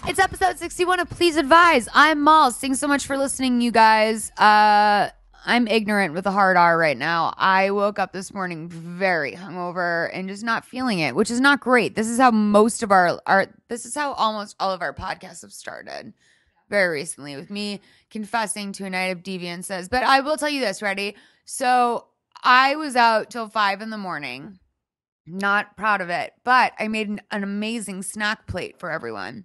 It's episode 61 of Please Advise. I'm Malls. Thanks so much for listening, you guys. I'm ignorant with a hard R right now. I woke up this morning very hungover and just not feeling it, which is not great. This is how most of this is how almost all of our podcasts have started very recently, with me confessing to a night of deviances. But I will tell you this, ready? So I was out till 5 a.m. Not proud of it, but I made an amazing snack plate for everyone.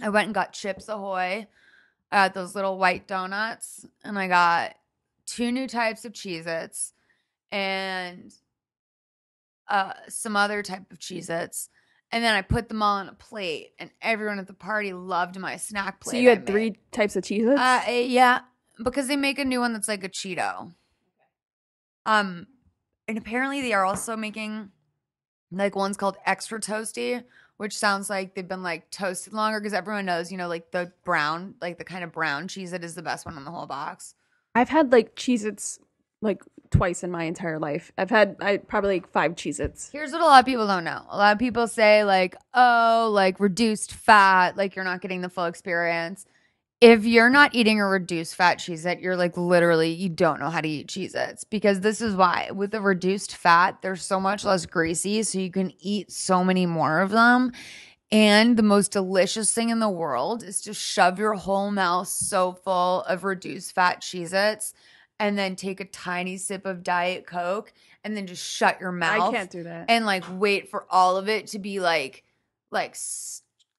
I went and got Chips Ahoy. I got those little white donuts, and I got 2 new types of Cheez-Its and some other type of Cheez-Its. And then I put them all on a plate, and everyone at the party loved my snack plate. So you had 3 types of Cheez-Its? Yeah, because they make a new one that's like a Cheeto. And apparently they are also making like one's called Extra Toasty, which sounds like they've been like toasted longer, because everyone knows, you know, like the brown, like the kind of brown Cheez-It is the best one in the whole box. I've had like Cheez-Its like twice in my entire life. I probably like 5 Cheez-Its. Here's what a lot of people don't know. A lot of people say like, oh, like reduced fat, like you're not getting the full experience. If you're not eating a reduced fat Cheez-It, you're like literally, you don't know how to eat Cheez-Its, because this is why. With the reduced fat, they're so much less greasy, so you can eat so many more of them. And the most delicious thing in the world is to shove your whole mouth so full of reduced fat Cheez-Its and then take a tiny sip of Diet Coke and then just shut your mouth. I can't do that. And like wait for all of it to be like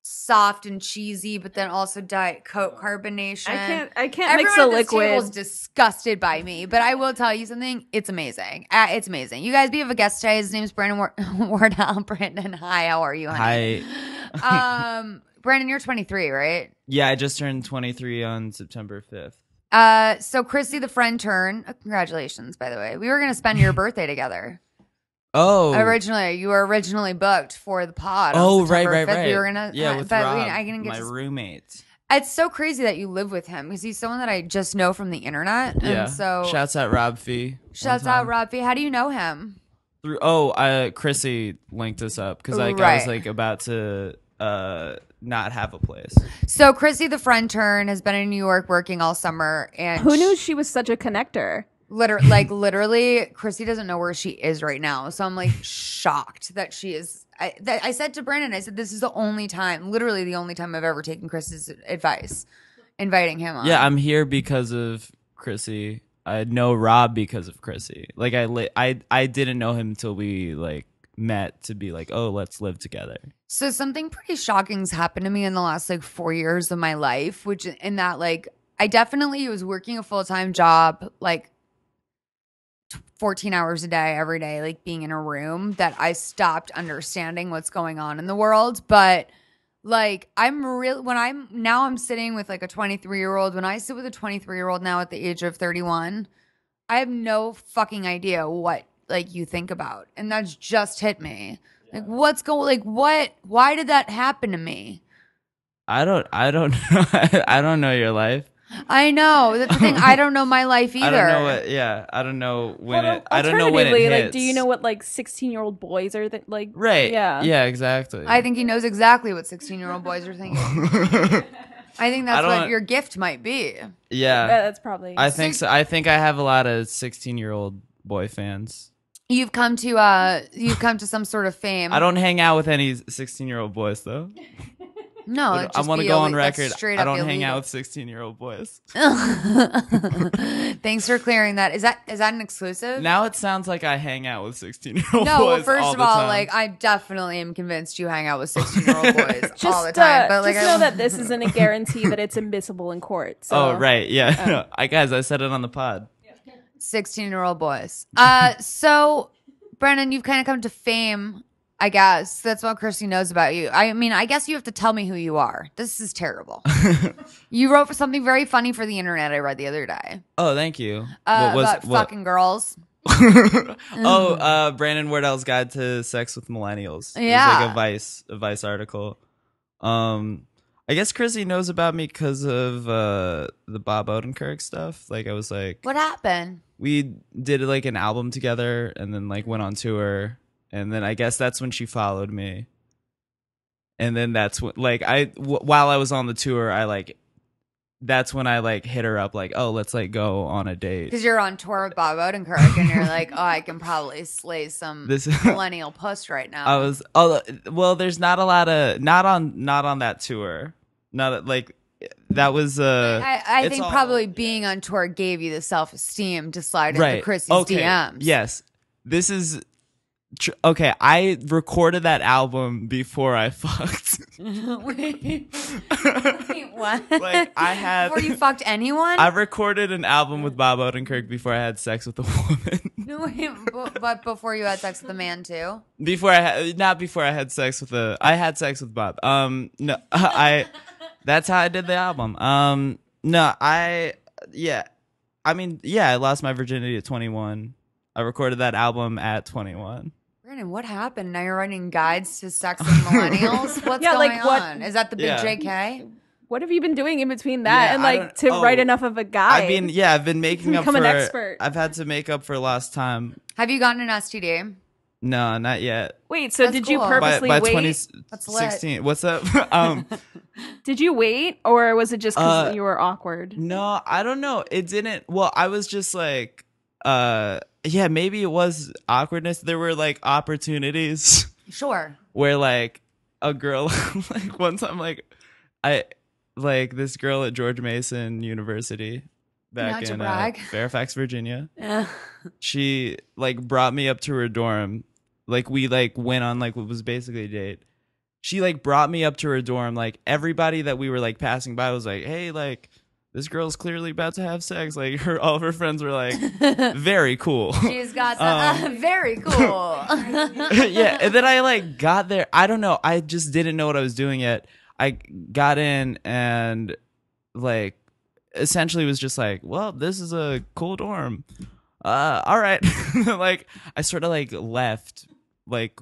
soft and cheesy, but then also Diet Coke carbonation. I can't Everyone mix a at this liquid. table is disgusted by me, but I will tell you something. It's amazing. It's amazing. You guys, we have a guest today. His name's Brandon Wardell. Brandon, hi. How are you, honey? Hi. Brandon, you're 23, right? Yeah, I just turned 23 on September 5th. So Chrissy, the friend turn. Congratulations, by the way. We were gonna spend your birthday together. Oh, You were originally booked for the pod. Oh, on September right. 5th. We were gonna, with but Rob, I didn't get my roommate. It's so crazy that you live with him, because he's someone that I just know from the internet. And Yeah. so Shouts out Rob Fee. shouts out Rob Fee. How do you know him? Through Chrissy linked us up because like I Right. was like about to not have a place. So Chrissy, the friend turn, has been in New York working all summer, and Who knew she was such a connector? Literally, Chrissy doesn't know where she is right now. So I'm like shocked that she is. I said to Brandon, I said, this is the only time, literally the only time I've ever taken Chris's advice, inviting him on. Yeah, I'm here because of Chrissy. I know Rob because of Chrissy. Like I didn't know him until we like met to be like, oh, let's live together. So something pretty shocking's happened to me in the last like 4 years of my life, which in that like I definitely was working a full-time job, like 14 hours a day, every day, like being in a room, that I stopped understanding what's going on in the world. But like I'm sitting with like a 23-year-old. When I sit with a 23-year-old now at the age of 31, I have no fucking idea what like you think about. And that's just hit me. Like why did that happen to me? I don't know. I don't know your life. I know. That's the thing. I don't know my life either. I don't know what. Yeah, I don't know when Well, it. I don't know when it hits. Like, do you know what like 16-year-old boys are like? Right. Yeah. Yeah. Exactly. I think he knows exactly what 16-year-old boys are thinking. I think that's what your gift might be. Yeah. That's probably. I think so. I think I have a lot of 16-year-old boy fans. You've come to some sort of fame. I don't hang out with any 16-year-old boys though. No, I want to go on record. I don't hang out with 16-year-old boys. Thanks for clearing that. Is that an exclusive? Now it sounds like I hang out with 16-year-old boys. No, well, first all of the all, time. like I definitely am convinced you hang out with 16-year-old boys just, all the time. But like, just know that this isn't a guarantee that it's admissible in court. So. Oh right, yeah. Guys, I said it on the pod. 16-year-old boys. So Brennan, you've kind of come to fame, I guess. That's what Christy knows about you. I mean, I guess you have to tell me who you are. This is terrible. You wrote for something very funny for the internet I read the other day. Oh, thank you. About fucking girls. Brandon Wardell's Guide to Sex with Millennials. Yeah. It was like a Vice article. I guess Chrissy knows about me because of the Bob Odenkirk stuff. Like I was like, What happened? we did like an album together, and then like went on tour, and then I guess that's when she followed me. And then that's when, like, while I was on the tour, that's when I like hit her up, like, oh, let's like go on a date. Because you're on tour with Bob Odenkirk, and you're like, oh, I can probably slay some millennial puss right now. Well, there's not a lot of not on that tour. Not like that was. I think probably being on tour gave you the self-esteem to slide into Chrissy's DMs. Yes, this is. Okay, I recorded that album before I fucked. Wait, what? Like I had before you fucked anyone? I recorded an album with Bob Odenkirk before I had sex with a woman. No, wait, but before you had sex with a man too? Not before I had sex with I had sex with Bob. No, that's how I did the album. No, I lost my virginity at 21. I recorded that album at 21. Brandon, what happened? Now you're writing guides to sex and millennials? What's going on? Is that the big JK? What have you been doing in between that and write enough of a guy? I mean, I've been making up for an expert. I've had to make up for lost time. Have you gotten an STD? No, not yet. Wait, so did you purposely by wait? 2016. What's up? Did you wait, or was it just because you were awkward? No, I don't know. It didn't. Well, I was just like, maybe it was awkwardness. There were like opportunities. Sure. Where like a girl, like one time, like I like this girl at George Mason University back in Fairfax, Virginia. Yeah. She like brought me up to her dorm. Like we like went on like what was basically a date. She like brought me up to her dorm. Like everybody that we were like passing by was like, hey, like this girl's clearly about to have sex. Like all of her friends were like, very cool. She's got some, very cool. Yeah, and then I like got there. I don't know. I just didn't know what I was doing yet. I got in and like essentially was just like, well, this is a cool dorm. All right. Like I sort of like left like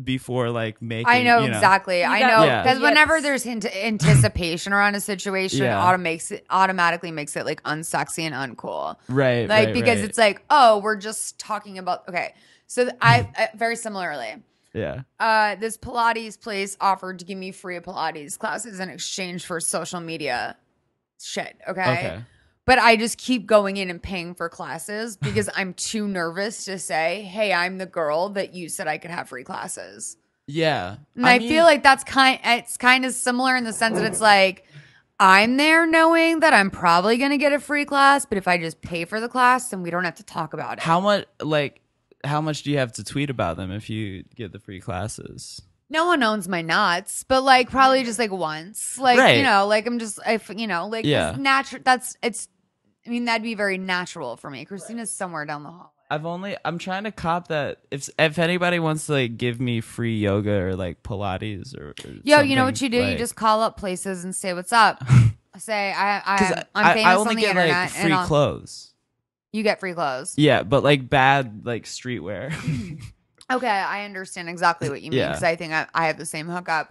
before like making. I know exactly. I know because Yeah. whenever there's anticipation around a situation, automatically makes it like unsexy and uncool. Right. Like because it's like, oh, we're just talking about. Okay, so I very similarly. Yeah. This Pilates place offered to give me free Pilates classes in exchange for social media shit. Okay. But I just keep going in and paying for classes because I'm too nervous to say, hey, I'm the girl that you said I could have free classes. Yeah. And I feel like it's kind of similar in the sense that it's like, I'm there knowing that I'm probably going to get a free class, but if I just pay for the class, then we don't have to talk about it. How much do you have to tweet about them if you get the free classes? No one owns my nuts, but like probably just like once. Like, like I'm just, it's natural. I mean, that'd be very natural for me. Christina's somewhere down the hall. I'm trying to cop that if anybody wants to like give me free yoga or like Pilates or you know what you do? You just call up places and say, what's up? Say, I'm famous I only on the get internet. like free clothes. You get free clothes. Yeah, but like bad like streetwear. Okay, I understand exactly what you mean because I think I have the same hookup.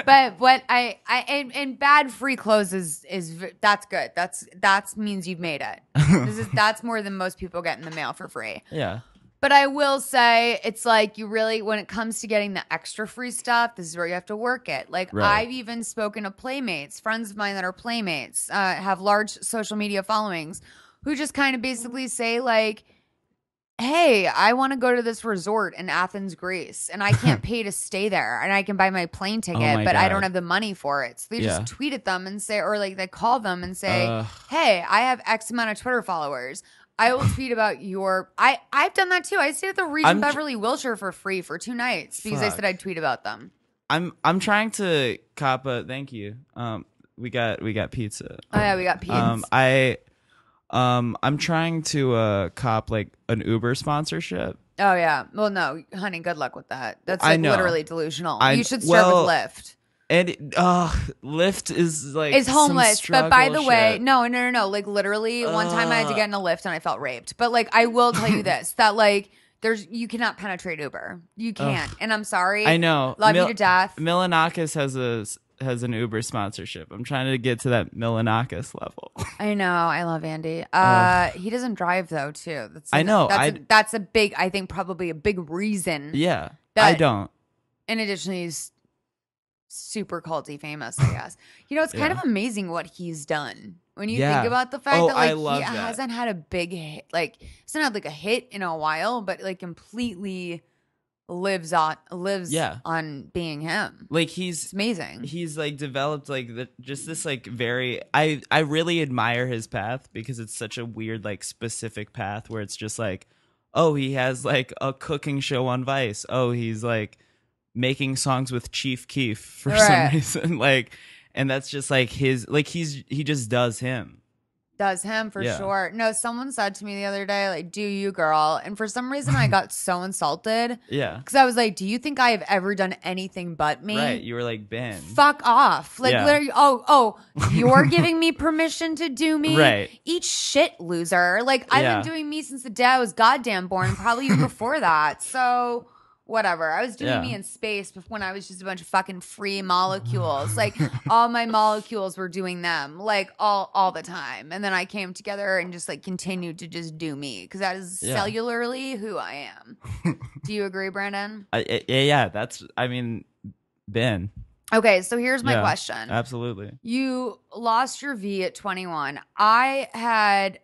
But what and bad free clothes is that's good. That's means you've made it. That's more than most people get in the mail for free. Yeah. But I will say it's like you really, when it comes to getting the extra free stuff, this is where you have to work it. Like I've even spoken to playmates, friends of mine that are playmates, have large social media followings, who just kind of basically say like, hey, I want to go to this resort in Athens, Greece, and I can't pay to stay there, and I can buy my plane ticket, but I don't have the money for it. So they just tweet at them and say, or like they call them and say, hey, I have X amount of Twitter followers. I will tweet about your. I've done that too. I stayed at the Regent Beverly Wilshire for free for 2 nights because I said I'd tweet about them. I'm trying to cop a. Thank you. We got pizza. Oh yeah, we got pizza. I'm trying to cop like an Uber sponsorship. Oh yeah. Well, no, honey. Good luck with that. That's like literally delusional. You should start with Lyft. And Lyft is like it's homeless. But by the way, no. Like literally, one time I had to get in a Lyft and I felt raped. But like, I will tell you this: that like you cannot penetrate Uber. You can't. And I'm sorry. I know. Love you to death. Milanakis has an Uber sponsorship. I'm trying to get to that Milanakis level. I know. I love Andy. He doesn't drive though, too. I know. That's a big, I think probably a big reason. Yeah. That, I don't. In addition, he's super culty famous, I guess. You know, it's kind of amazing what he's done. When you think about the fact that like I love he that. hasn't had a big hit, like hasn't had like a hit in a while, but like completely lives on being him. Like it's amazing. He's like developed like just this like very I really admire his path because it's such a weird like specific path where it's just like, oh, he has like a cooking show on Vice. Oh, he's like making songs with Chief Keef for some reason. Like, and that's just like his like he just does him. Does him for sure. No, someone said to me the other day, like, do you, girl? And for some reason, I got so insulted. Yeah. Because I was like, do you think I have ever done anything but me? Right. You were like, Ben. Fuck off. Like, literally, you're giving me permission to do me? Right. Eat shit, loser. Like, I've been doing me since the day I was goddamn born, probably even before that. So... whatever. I was doing me in space when I was just a bunch of fucking free molecules. Like all my molecules were doing them like all the time. And then I came together and just like continued to just do me because that is cellularly who I am. Do you agree, Brandon? Yeah. That's, I mean, Ben. Okay, so here's my question. Absolutely. You lost your V at 21. I had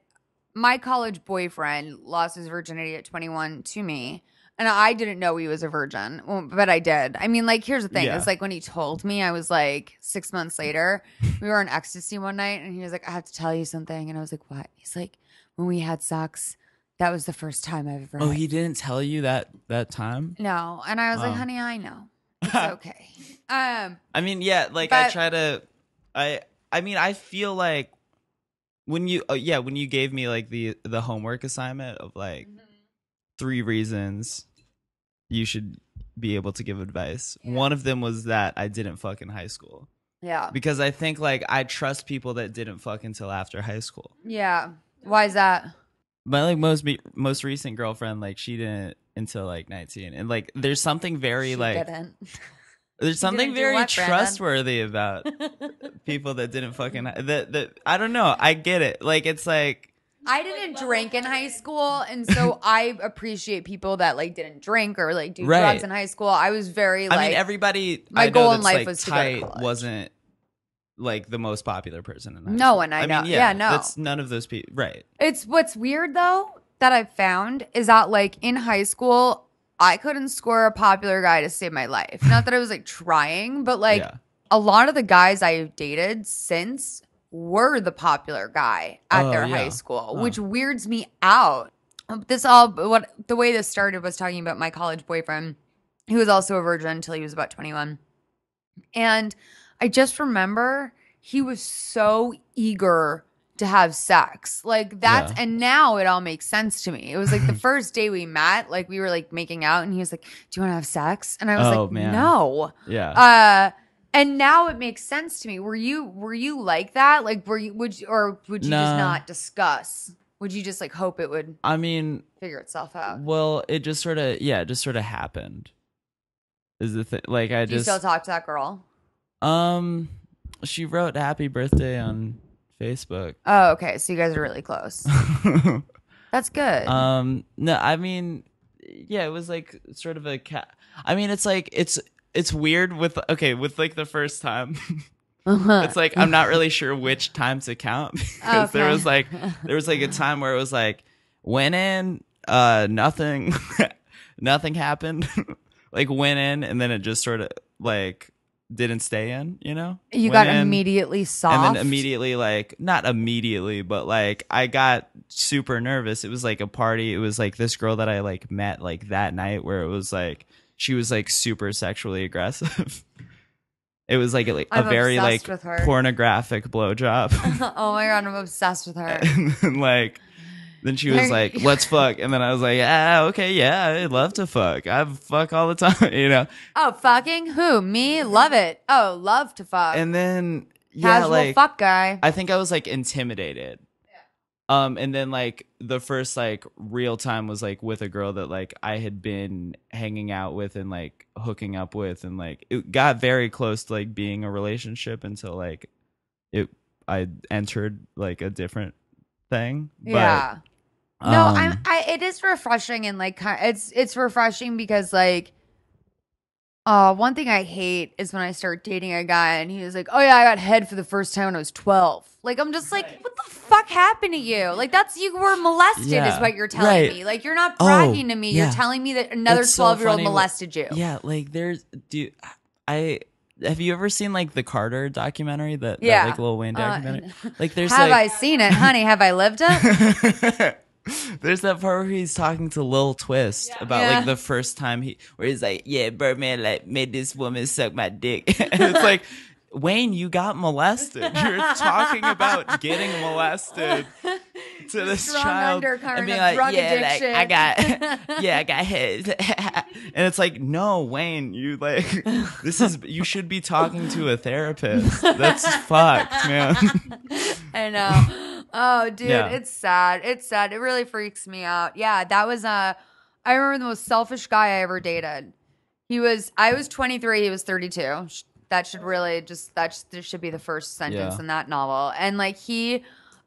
my college boyfriend lost his virginity at 21 to me. And I didn't know he was a virgin, but I did. I mean, like, here's the thing. It's like when he told me, I was like 6 months later, we were on ecstasy one night and he was like, I have to tell you something. And I was like, what? He's like, when we had sex, that was the first time I've ever. Oh, he didn't tell you that time? No. And I was like, honey, I know. It's okay. I mean, yeah, like I try to, I mean, I feel like when you gave me like the homework assignment of like 3 reasons you should be able to give advice. One of them was that I didn't fuck in high school. Yeah. Because I think like I trust people that didn't fuck until after high school. Yeah. Why is that? My like most recent girlfriend, like she didn't until like 19. And like there's something very there's something very trustworthy about people that didn't fucking that I don't know. I get it. Like it's like I didn't drink in high school, and so I appreciate people that like didn't drink or like do drugs in high school. I was very like, I mean, everybody. My goal in life like, was to tight go to college. Wasn't like the most popular person in high school. No one I know. Mean, yeah, no, that's none of those people. Right. It's what's weird though that I've found is that like in high school, I couldn't score a popular guy to save my life. Not that I was like trying, but like a lot of the guys I've dated since were the popular guy at their high school, which weirds me out. The way this started was talking about my college boyfriend, who was also a virgin until he was about 21. And I just remember he was so eager to have sex. Like that's, and now it all makes sense to me. It was like the first day we met, like we were like making out and he was like, do you want to have sex? And I was like, man. No. Yeah. And now it makes sense to me. Were you like that? Like, would you just not discuss? Would you just like hope it would? I mean, figure itself out. Well, it just sort of happened. Is the thing? Like, Do you still talk to that girl? She wrote "Happy Birthday" on Facebook. Oh, okay. So you guys are really close. That's good. No, I mean, yeah, it was like sort of a I mean, it's like it's weird with like the first time. It's like I'm not really sure which time to count because there was like a time where it was like went in, nothing happened. Like went in and then it just sort of like didn't stay in, you know? You got immediately soft. And then immediately, like, not immediately, but like I got super nervous. It was like a party. It was like this girl that I like met like that night where it was like she was like super sexually aggressive. It was like a very like pornographic blowjob. Oh my God, I'm obsessed with her. And like then she was like, let's fuck. And then I was like, okay, yeah, I'd love to fuck. I fuck all the time, you know? Oh, fucking who? Me? Love it. Oh, love to fuck. And then, casual like, fuck guy. I think I was like intimidated. And then like the first like real time was like with a girl that like I had been hanging out with and like hooking up with, and like it got very close to like being a relationship until like I entered like a different thing. Yeah. But, No, it is refreshing, and like it's refreshing because like one thing I hate is when I start dating a guy and he was like, "Oh yeah, I got head for the first time when I was 12." Like I'm just like, "What the fuck happened to you?" Like you were molested is what you're telling me. Like you're not bragging to me. yeah. You're telling me that another It's so 12-year-old funny molested you. Yeah, like have you ever seen like the Carter documentary, that like Lil Wayne documentary? Like there's have like I seen it, honey? Have I lived it? there's that part where he's talking to Lil Twist about Yeah. like the first time where he's like, yeah, Birdman like made this woman suck my dick. And it's like, Wayne, you got molested. You're talking about getting molested to this Strong child undercurrent and being of like, drug yeah, addiction. like I got hit. And it's like, no, Wayne, you like you should be talking to a therapist. That's fucked, man. I know. Oh, dude, Yeah. it's sad. It's sad. It really freaks me out. Yeah, that was I remember the most selfish guy I ever dated. I was 23, he was 32. That should really there should be the first sentence in that novel. And like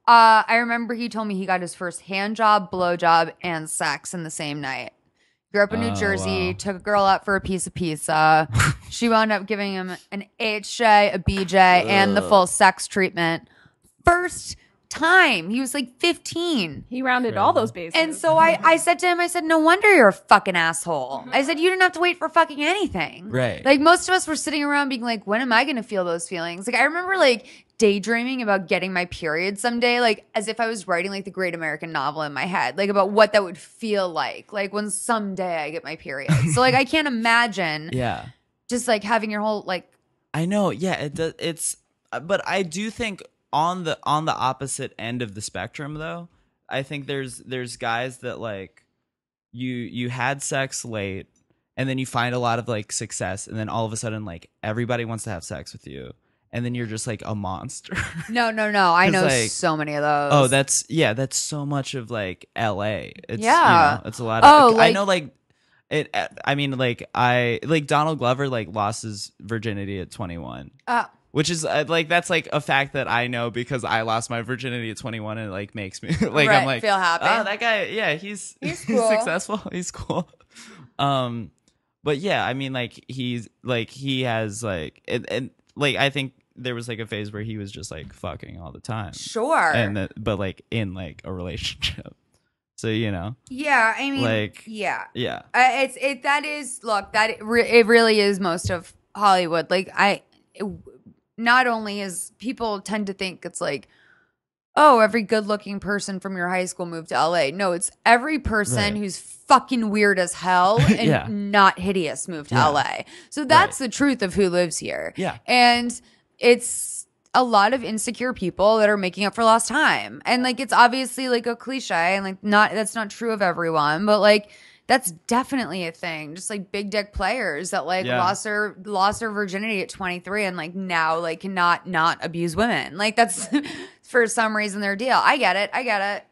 I remember he told me he got his first hand job, blow job, and sex in the same night. Grew up in New Jersey, wow. took a girl out for a piece of pizza. She wound up giving him an HJ, a BJ, and the full sex treatment. First time. He was like 15. He rounded all those bases. And so I said to him, I said, no wonder you're a fucking asshole. I said, you didn't have to wait for fucking anything. Right. Like most of us were sitting around being like, when am I going to feel those feelings? Like I remember like daydreaming about getting my period someday, like as if I was writing like the great American novel in my head, like about what that would feel like when someday I get my period. So like I can't imagine Yeah. just like having your whole like. I know. Yeah, it does. But I do think on the opposite end of the spectrum, though, I think there's guys that like you had sex late, and then you find a lot of like success, and then all of a sudden like everybody wants to have sex with you, and then you're just like a monster. No. I know like, so many of those. Oh, that's so much of like LA. It's, Yeah. it's a lot of. like, I know like. I mean, like Donald Glover like lost his virginity at 21. Which is like that's like a fact that I know because I lost my virginity at 21, and it like makes me like I'm like feel happy. Oh, that guy, yeah, he's cool. successful. He's cool. But yeah, I mean, like he has like and like I think there was like a phase where he was just like fucking all the time. Sure. But like in like a relationship. So Yeah, I mean, like yeah. It really is most of Hollywood. Like not only is people tend to think it's like, oh, every good-looking person from your high school moved to LA. No, it's every person who's fucking weird as hell and not hideous moved to LA. So that's the truth of who lives here. Yeah. And it's a lot of insecure people that are making up for lost time. And like it's obviously like a cliche and like that's not true of everyone, but like that's definitely a thing. Just like big dick players that like lost their virginity at 23 and like now like cannot not abuse women. Like that's for some reason their deal. I get it.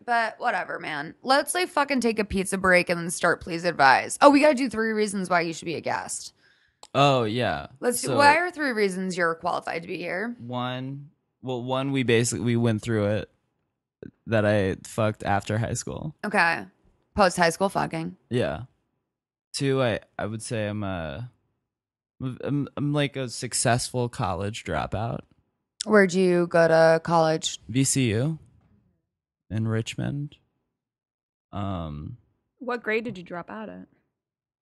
But whatever, man. Let's like fucking take a pizza break and then start Please Advise. Oh, we gotta do 3 reasons why you should be a guest. Oh yeah. Let's do. Why are 3 reasons you're qualified to be here? One, we went through it that I fucked after high school. Okay. Post high school fucking. Yeah. 2, I would say I'm like a successful college dropout. Where'd you go to college? VCU in Richmond. What grade did you drop out at?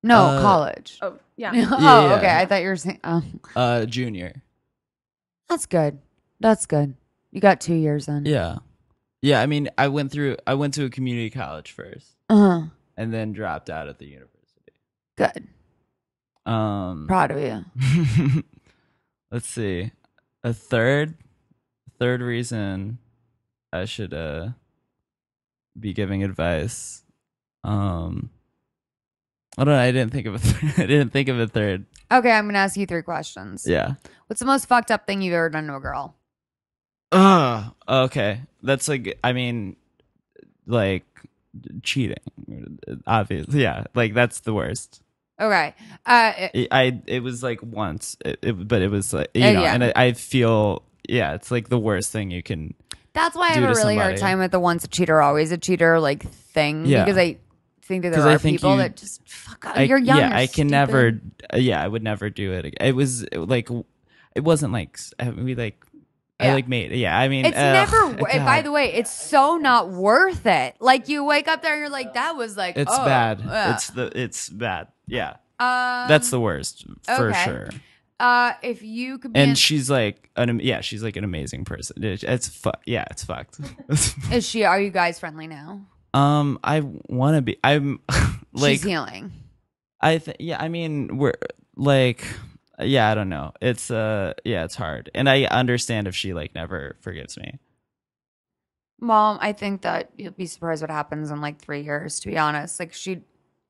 No, college. Oh, yeah. Oh, okay. I thought you were saying Junior. That's good. You got 2 years in. Yeah. Yeah, I mean, I went to a community college first. Uh-huh. And then dropped out at the university. Good. Proud of you. Let's see. A third reason I should be giving advice. I don't know. I didn't think of a third. Okay, I'm gonna ask you 3 questions. Yeah. What's the most fucked up thing you've ever done to a girl? Okay. That's like, I mean, like cheating. Obviously, yeah, like that's the worst. Okay. It was like once, but it was like you know, yeah. and I feel it's like the worst thing you can. That's why I do have a to really hard somebody. time with the once a cheater, always a cheater like thing. Yeah. Because I think that there 'Cause I are think people you- that just fuck up. You're young. Yeah, you're I can stupid. never. I would never do it. It was like it wasn't like we like. I Yeah. like made. Yeah, I mean, It's never. God. By the way, it's so not worth it. Like you wake up there and you're like, that was like, It's oh, bad. yeah. It's bad. Yeah, that's the worst for okay. sure. If you could be, And she's like she's like an amazing person. It's fucked. is she? Are you guys friendly now? I want to be. I'm like She's healing. I mean, we're like, I don't know. It's it's hard, and I understand if she like never forgives me. Mom, I think that you'll be surprised what happens in like 3 years. To be honest, like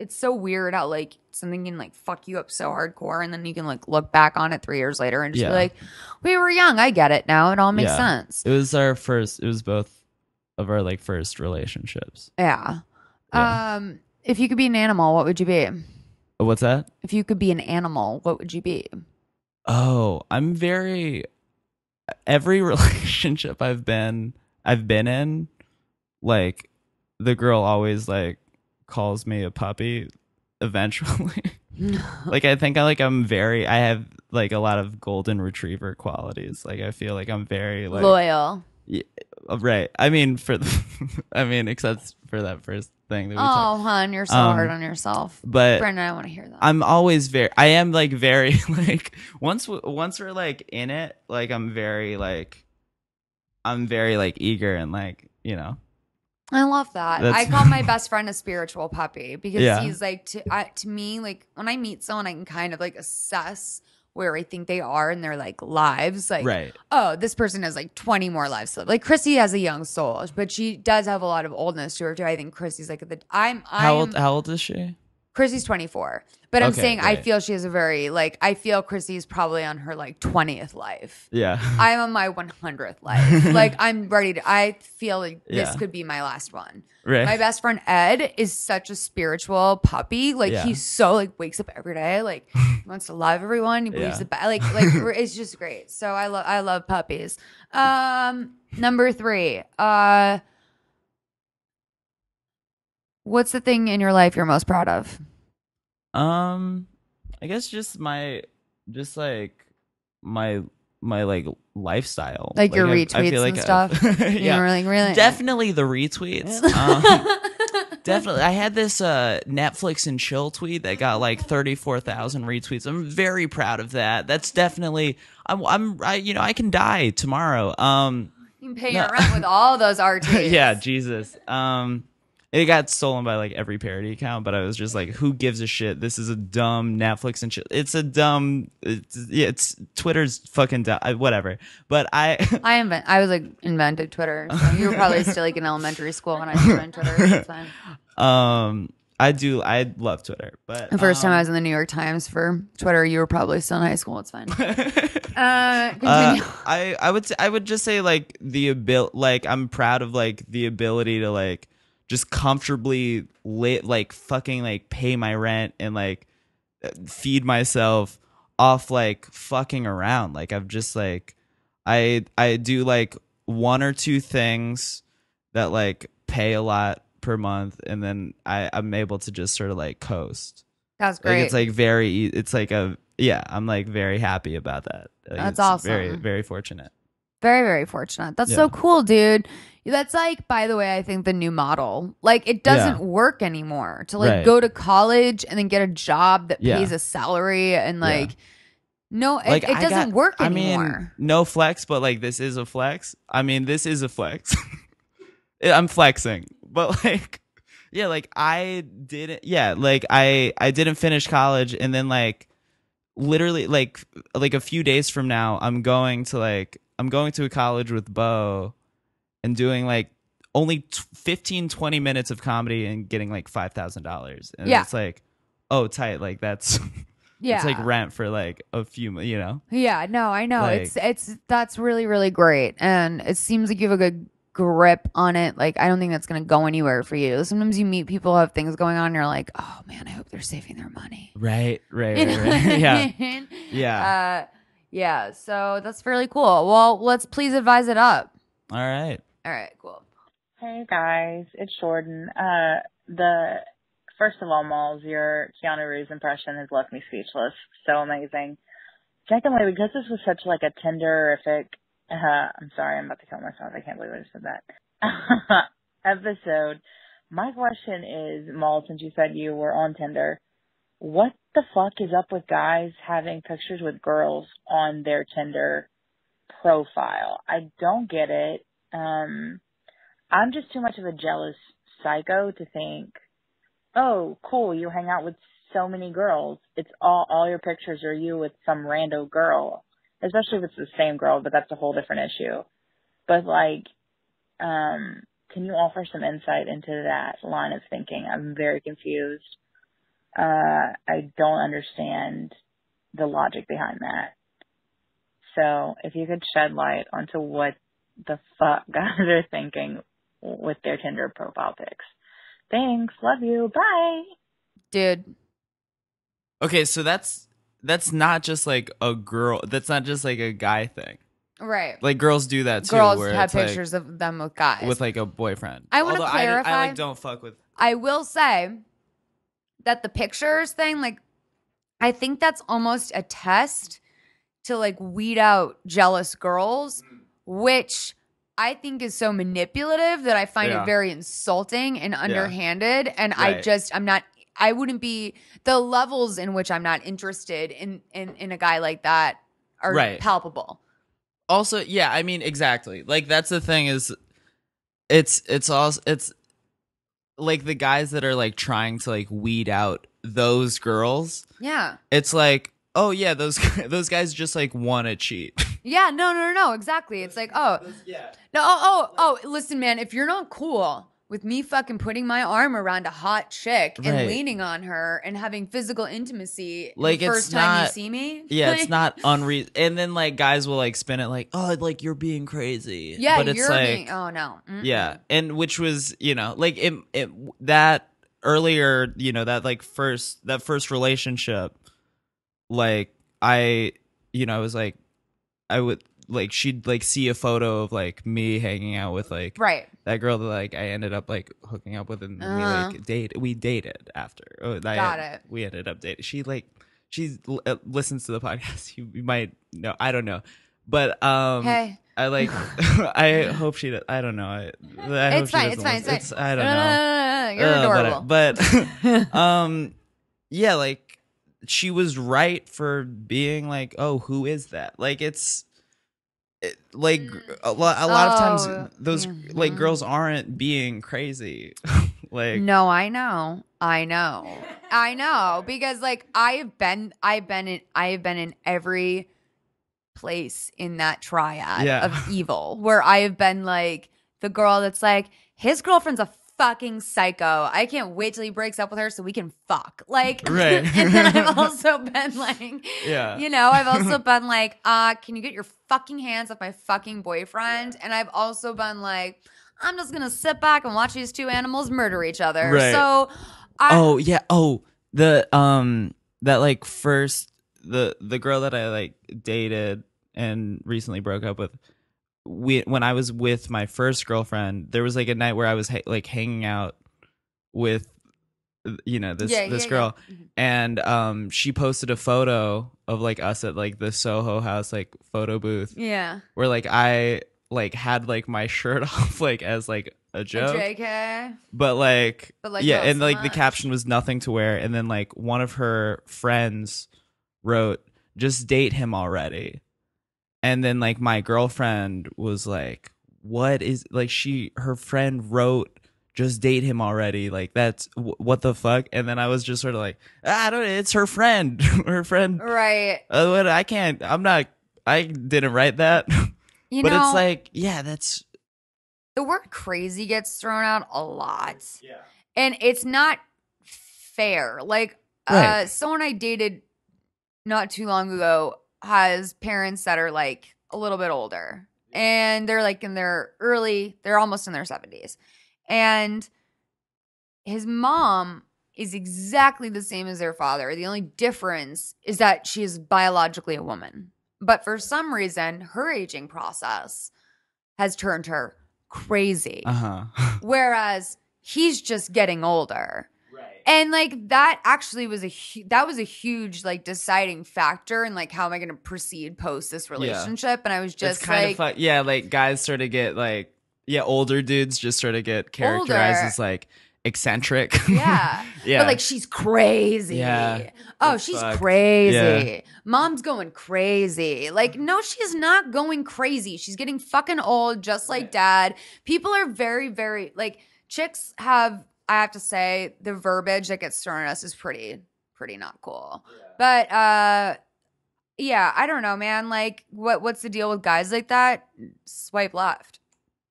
it's so weird how like something can like fuck you up so hardcore, and then you can like look back on it 3 years later and just be like, we were young. I get it now. It all makes sense. It was our first. It was both of our like first relationships. Yeah. If you could be an animal, what would you be? What's that? If you could be an animal, what would you be? Oh, I'm very. Every relationship I've been in, like the girl always like calls me a puppy eventually. Like I think I have like a lot of golden retriever qualities. Like I feel like I'm very like loyal. Yeah, right. I mean except for that first thing that we Oh, talked. hon, you're so hard on yourself. But Brandon, I want to hear that. I am like very like once we're like in it, like I'm very like eager and like, you know. I love that. I call my best friend a spiritual puppy because he's like to me, like when I meet someone, I can kind of like assess where I think they are in their like lives. Like, right. Oh, this person has like 20 more lives to live. Like Chrissy has a young soul, but she does have a lot of oldness to her too. I think Chrissy's like How old is she? Chrissy's 24. But I'm Okay, saying I right. feel she has a very like I feel Chrissy's probably on her like 20th life. Yeah. I'm on my 100th life. Like I'm ready to. I feel like this Yeah. could be my last one. Right. My best friend Ed is such a spiritual puppy. Like Yeah. he's so like wakes up every day. Like he wants to love everyone. He believes Yeah. like it's just great. So I love puppies. Number 3. What's the thing in your life you're most proud of? I guess just my like lifestyle, Like your I retweets feel and like stuff? yeah, You were like, really? definitely the retweets. Definitely, I had this Netflix and chill tweet that got like 34,000 retweets. I'm very proud of that. That's definitely I can die tomorrow. You can pay your rent with all those RTs. Yeah, Jesus. It got stolen by like every parody account, but I was just like, who gives a shit? This is a dumb Netflix and chill. It's a dumb. It's Twitter's fucking dumb. Whatever. But I was like invented Twitter. So you were probably still like in elementary school when I joined Twitter. So it's fine. I love Twitter, but The first time I was in the New York Times for Twitter, you were probably still in high school. It's fine. Continue. I would just say like I'm proud of like the ability to like just comfortably like fucking like pay my rent and like feed myself off like fucking around. Like I've just like I do like 1 or 2 things that like pay a lot per month, and then I'm able to just sort of like coast. That's great. Like it's like very it's like I'm like very happy about that. Like, That's it's awesome. Very, very fortunate. Very, very fortunate. That's so cool, dude. That's like, by the way, I think the new model. Like, it doesn't work anymore to like go to college and then get a job that pays a salary and like, no, like, it doesn't work anymore. I mean, no flex, but like this is a flex. I mean, this is a flex. I'm flexing, but like, yeah, like I didn't finish college, and then like literally like a few days from now, I'm going to a college with Bo and doing like only 15-20 minutes of comedy and getting like $5,000. And it's like, oh, tight. Like that's it's like rent for like a few, Yeah, no, I know. Like, That's really, really great. And it seems like you have a grip on it. Like, I don't think that's going to go anywhere for you. Sometimes you meet people who have things going on and you're like, oh man, I hope they're saving their money. Right. You know what Right. I Yeah. mean? Yeah. Yeah. So that's fairly cool. Well, let's please advise it up. All right. All right, cool. Hey guys, it's Jordan. First of all, Malls, your Keanu Reeves impression has left me speechless. So amazing. Secondly, because this was such like a Tinderific, I'm sorry, I'm about to kill myself. I can't believe I just said that. Episode. My question is, Malls, since you said you were on Tinder, what the fuck is up with guys having pictures with girls on their Tinder profile? I don't get it. I'm just too much of a jealous psycho to think, oh, cool, you hang out with so many girls. It's all your pictures are you with some rando girl, especially if it's the same girl, but that's a whole different issue. But like, can you offer some insight into that line of thinking? I'm very confused. I don't understand the logic behind that. So if you could shed light onto what the fuck guys are thinking with their Tinder profile pics. Thanks. Love you. Bye. Dude. Okay, so that's not just like a girl. That's not just like a guy thing. Right. Like girls do that too. Girls where have it's, like, pictures of them with guys. with like a boyfriend. I want to Although clarify. I like don't fuck with. I will say that the pictures thing, like, I think that's almost a test to like weed out jealous girls, which I think is so manipulative that I find it very insulting and underhanded. And I wouldn't be, the levels in which I'm not interested in a guy like that are palpable. Also, yeah, I mean, exactly. Like that's the thing is, it's like the guys that are like trying to like weed out those girls. Yeah. It's like, oh yeah, those guys just like want to cheat. Yeah, no, exactly. It's like, listen, man, if you're not cool with me fucking putting my arm around a hot chick and leaning on her and having physical intimacy like the first time you see me. Yeah, it's not unreasonable. And then like guys will like spin it like, oh, like you're being crazy. Yeah, but it's you're like, being, oh no. Mm-mm. Yeah, and which was, you know, like it that earlier, you know, that first relationship, like I was like, I would like she'd like see a photo of like me hanging out with like that girl that like I ended up like hooking up with, and we dated after. We ended up dating. She listens to the podcast. You might know, I don't know, but hey. I like I hope she does. I don't know. I it's fine. I don't know. You're adorable. But yeah, like she was right for being like, oh, who is that? Like like a lot of times those like girls aren't being crazy. Like no, I know because like I've been in every place in that triad of evil where I have been like the girl that's like, his girlfriend's a fucking psycho. I can't wait till he breaks up with her so we can fuck. Like, right. And then I've also been like, you know, I've also been like, can you get your fucking hands off my fucking boyfriend? And I've also been like, I'm just gonna sit back and watch these two animals murder each other. Right. So, that like first the girl that I like dated and recently broke up with. When I was with my first girlfriend, there was like a night where I was like hanging out with, you know, this girl, and she posted a photo of like us at like the Soho House like photo booth, where like I like had like my shirt off like as like a joke, but like yeah, and like the caption was nothing to wear, and then like one of her friends wrote, "Just date him already." And then like my girlfriend was like, what is like her friend wrote, just date him already. Like that's what the fuck. And then I was just sort of like, it's her friend. Right. I didn't write that. You but know, it's like, yeah, that's. The word crazy gets thrown out a lot. Yeah. And it's not fair. Like someone I dated not too long ago has parents that are like a little bit older. and they're like they're almost in their 70s. And his mom is exactly the same as their father. The only difference is that she is biologically a woman. But for some reason, her aging process has turned her crazy. Whereas he's just getting older. And like that actually was a huge like deciding factor in like how am I going to proceed post this relationship. And I was just kind of yeah, like guys sort of get like older dudes just sort of get characterized as like eccentric. Yeah. But like she's crazy. Yeah. Oh, she's crazy. Mom's going crazy. Like, no, she's not going crazy. She's getting fucking old, just like dad. People are very, very like chicks have, I have to say, the verbiage that gets thrown at us is pretty not cool. But yeah, I don't know, man. Like what's the deal with guys like that? Swipe left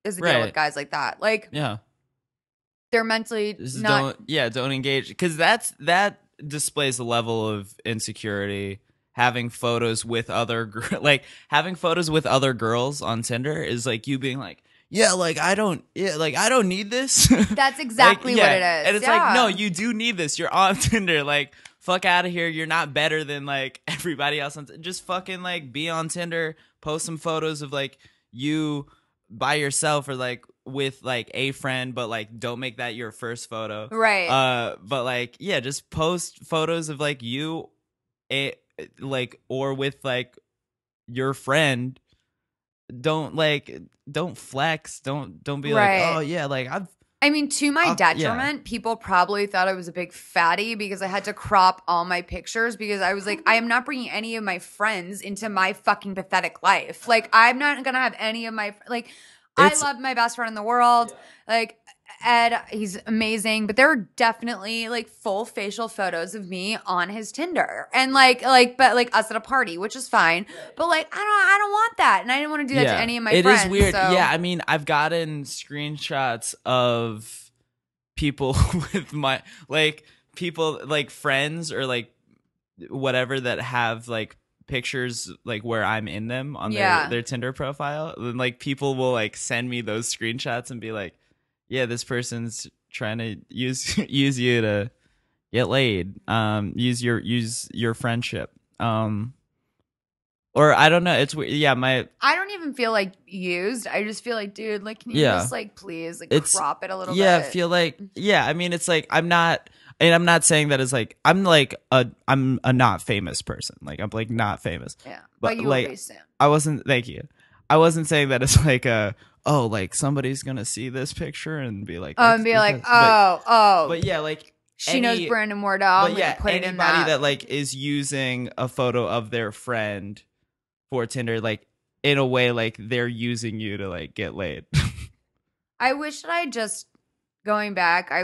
is the deal with guys like that. Like they're mentally don't engage, because that displays a level of insecurity. Having photos with other girls on Tinder is like you being like, I don't need this. That's exactly what it is. And it's like, no, you do need this. You're on Tinder. Like, fuck out of here. You're not better than like everybody else. Just fucking like be on Tinder, post some photos of like you by yourself or like with like a friend, but like don't make that your first photo. Right. But like, just post photos of like you or with like your friend. Don't flex. Don't be like, oh yeah, like I mean, to my detriment, people probably thought I was a big fatty because I had to crop all my pictures because I was like, I am not bringing any of my friends into my fucking pathetic life. Like, I'm not going to have any of my, like, I love my best friend in the world. Like, Ed, he's amazing, but there are definitely like full facial photos of me on his Tinder and but like us at a party, which is fine. But like, I don't want that. And I didn't want to do that to any of my friends. It is weird. So. Yeah. I mean, I've gotten screenshots of people with my, like people like friends or like whatever that have like pictures like where I'm in them on their Tinder profile. And like people will like send me those screenshots and be like, yeah, this person's trying to use you to get laid. Use your friendship. Or I don't know. It's weird. Yeah, I don't even feel like used. I just feel like, dude, like, can you just like please like crop it a little bit? Yeah, feel like I mean, it's like I'm not saying that as like I'm a not famous person. Like I'm like not famous. Yeah, but you like will be soon. I wasn't. Thank you. I wasn't saying that it's like like somebody's gonna see this picture and be like, but yeah, like she knows Brandon Wardell. But yeah, put anybody that like is using a photo of their friend for Tinder, like in a way, like they're using you to like get laid. I wish that I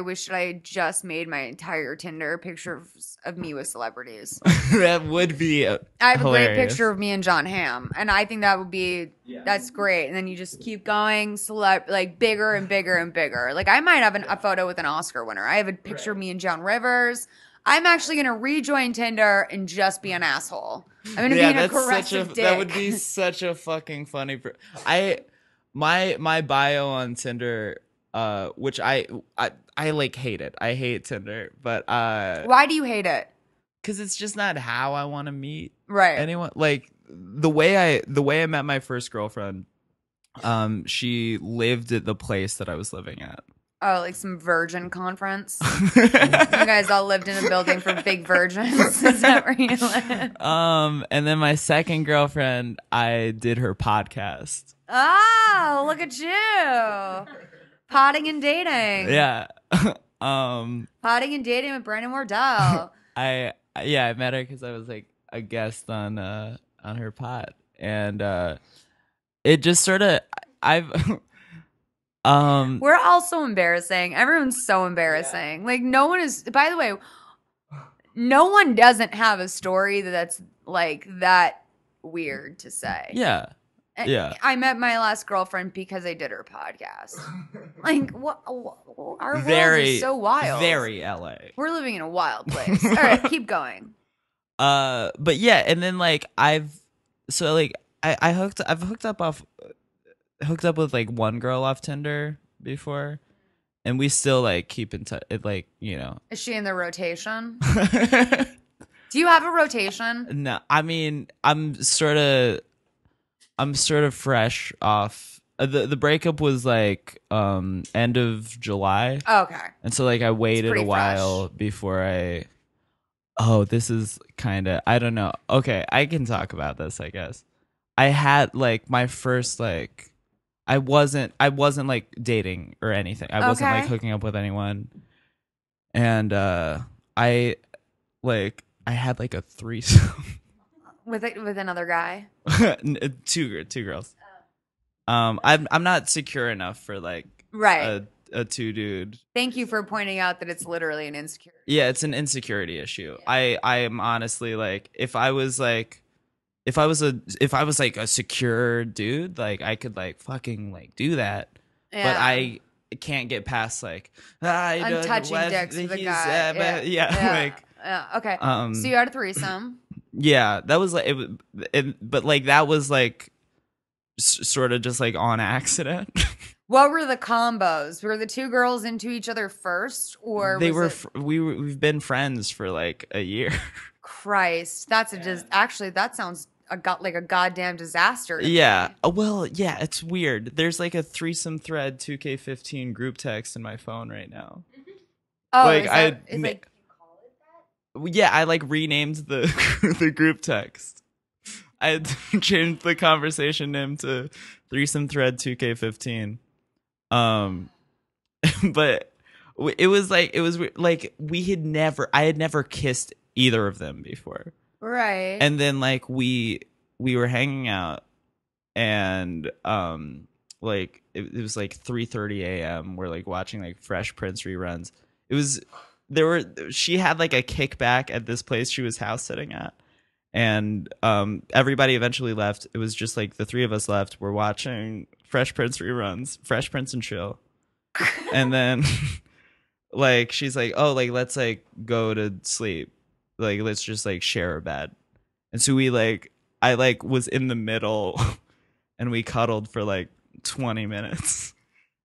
wish that I had just made my entire Tinder pictures of me with celebrities. That would be I have a great picture of me and John Hamm, and I think that would be that's great. And then you just keep going, like bigger and bigger and bigger. Like I might have a photo with an Oscar winner. I have a picture of me and Joan Rivers. I'm actually going to rejoin Tinder and just be an asshole. I'm going to be an aggressive dick. That would be such a fucking funny. My bio on Tinder, which I like hate it. I hate Tinder, but why do you hate it? Because it's just not how I want to meet anyone. Like the way I met my first girlfriend, she lived at the place that I was living at. Oh, like some virgin conference? You guys all lived in a building for big virgins? Is that where you live? And then my second girlfriend, I did her podcast. Oh, look at you. Potting and dating. Yeah. Potting and dating with Brandon Wardell. I met her because I was like a guest on her pod. And it just sort of we're all so embarrassing. Everyone's so embarrassing. Like no one is. By the way, no one doesn't have a story that's like that weird to say. Yeah. I met my last girlfriend because I did her podcast. Like what? Our world is so wild. Very LA. We're living in a wild place. All right, keep going. But yeah, and then like I've hooked up hooked up with like one girl off Tinder before, and we still like keep in touch. Like, you know. Is she in the rotation? Do you have a rotation? No, I mean, I'm sort of fresh off. The breakup was like end of July. Oh, okay. And so like I waited a pretty while before I. Oh, this is kind of, I don't know. Okay, I can talk about this, I guess. I had like my first like I wasn't like dating or anything. I wasn't like hooking up with anyone. And I had like a threesome with another guy. two girls. I'm not secure enough for like Right. a two dude. Thank you for pointing out that it's literally an insecurity. Yeah, it's an insecurity issue. I am honestly like if I was like a secure dude, like I could like fucking like do that. Yeah. But I can't get past like I'm touching dicks with a guy. Okay. So you had a threesome. Yeah, that was like but like that was like sort of just like on accident. What were the combos? Were the two girls into each other first, or we've been friends for like a year. Christ, that's actually that sounds like a goddamn disaster. Yeah. Well, yeah, it's weird. There's like a threesome thread 2K15 group text in my phone right now. Oh, like yeah, I like renamed the group text. I had changed the conversation name to threesome thread 2K15. But it was like I had never kissed either of them before. Right. And then like we were hanging out, and like it was like 3:30 a.m. We're like watching like Fresh Prince reruns. She had like a kickback at this place she was house sitting at, and everybody eventually left. It was just like the three of us left. We're watching Fresh Prince reruns, Fresh Prince and chill. And then like she's like, oh, like let's like go to sleep, like let's just like share a bed. And so I like was in the middle and we cuddled for like 20 minutes,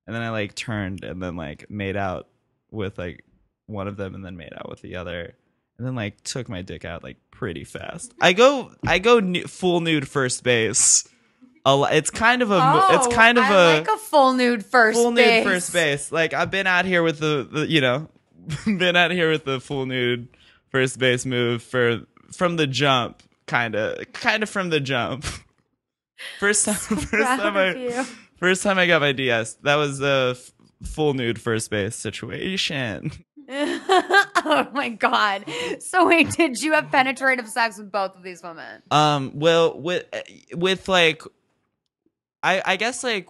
and then I like turned and then like made out with like one of them and then made out with the other, and then like took my dick out like pretty fast. I go full nude first base. It's kind of a like a full nude first base. Like I've been out here with the you know, been out here with the full nude first base move from the jump, kind of from the jump. First time I got my DS, that was a full nude first base situation. Oh my god. So wait, did you have penetrative sex with both of these women? Well, with like I guess like,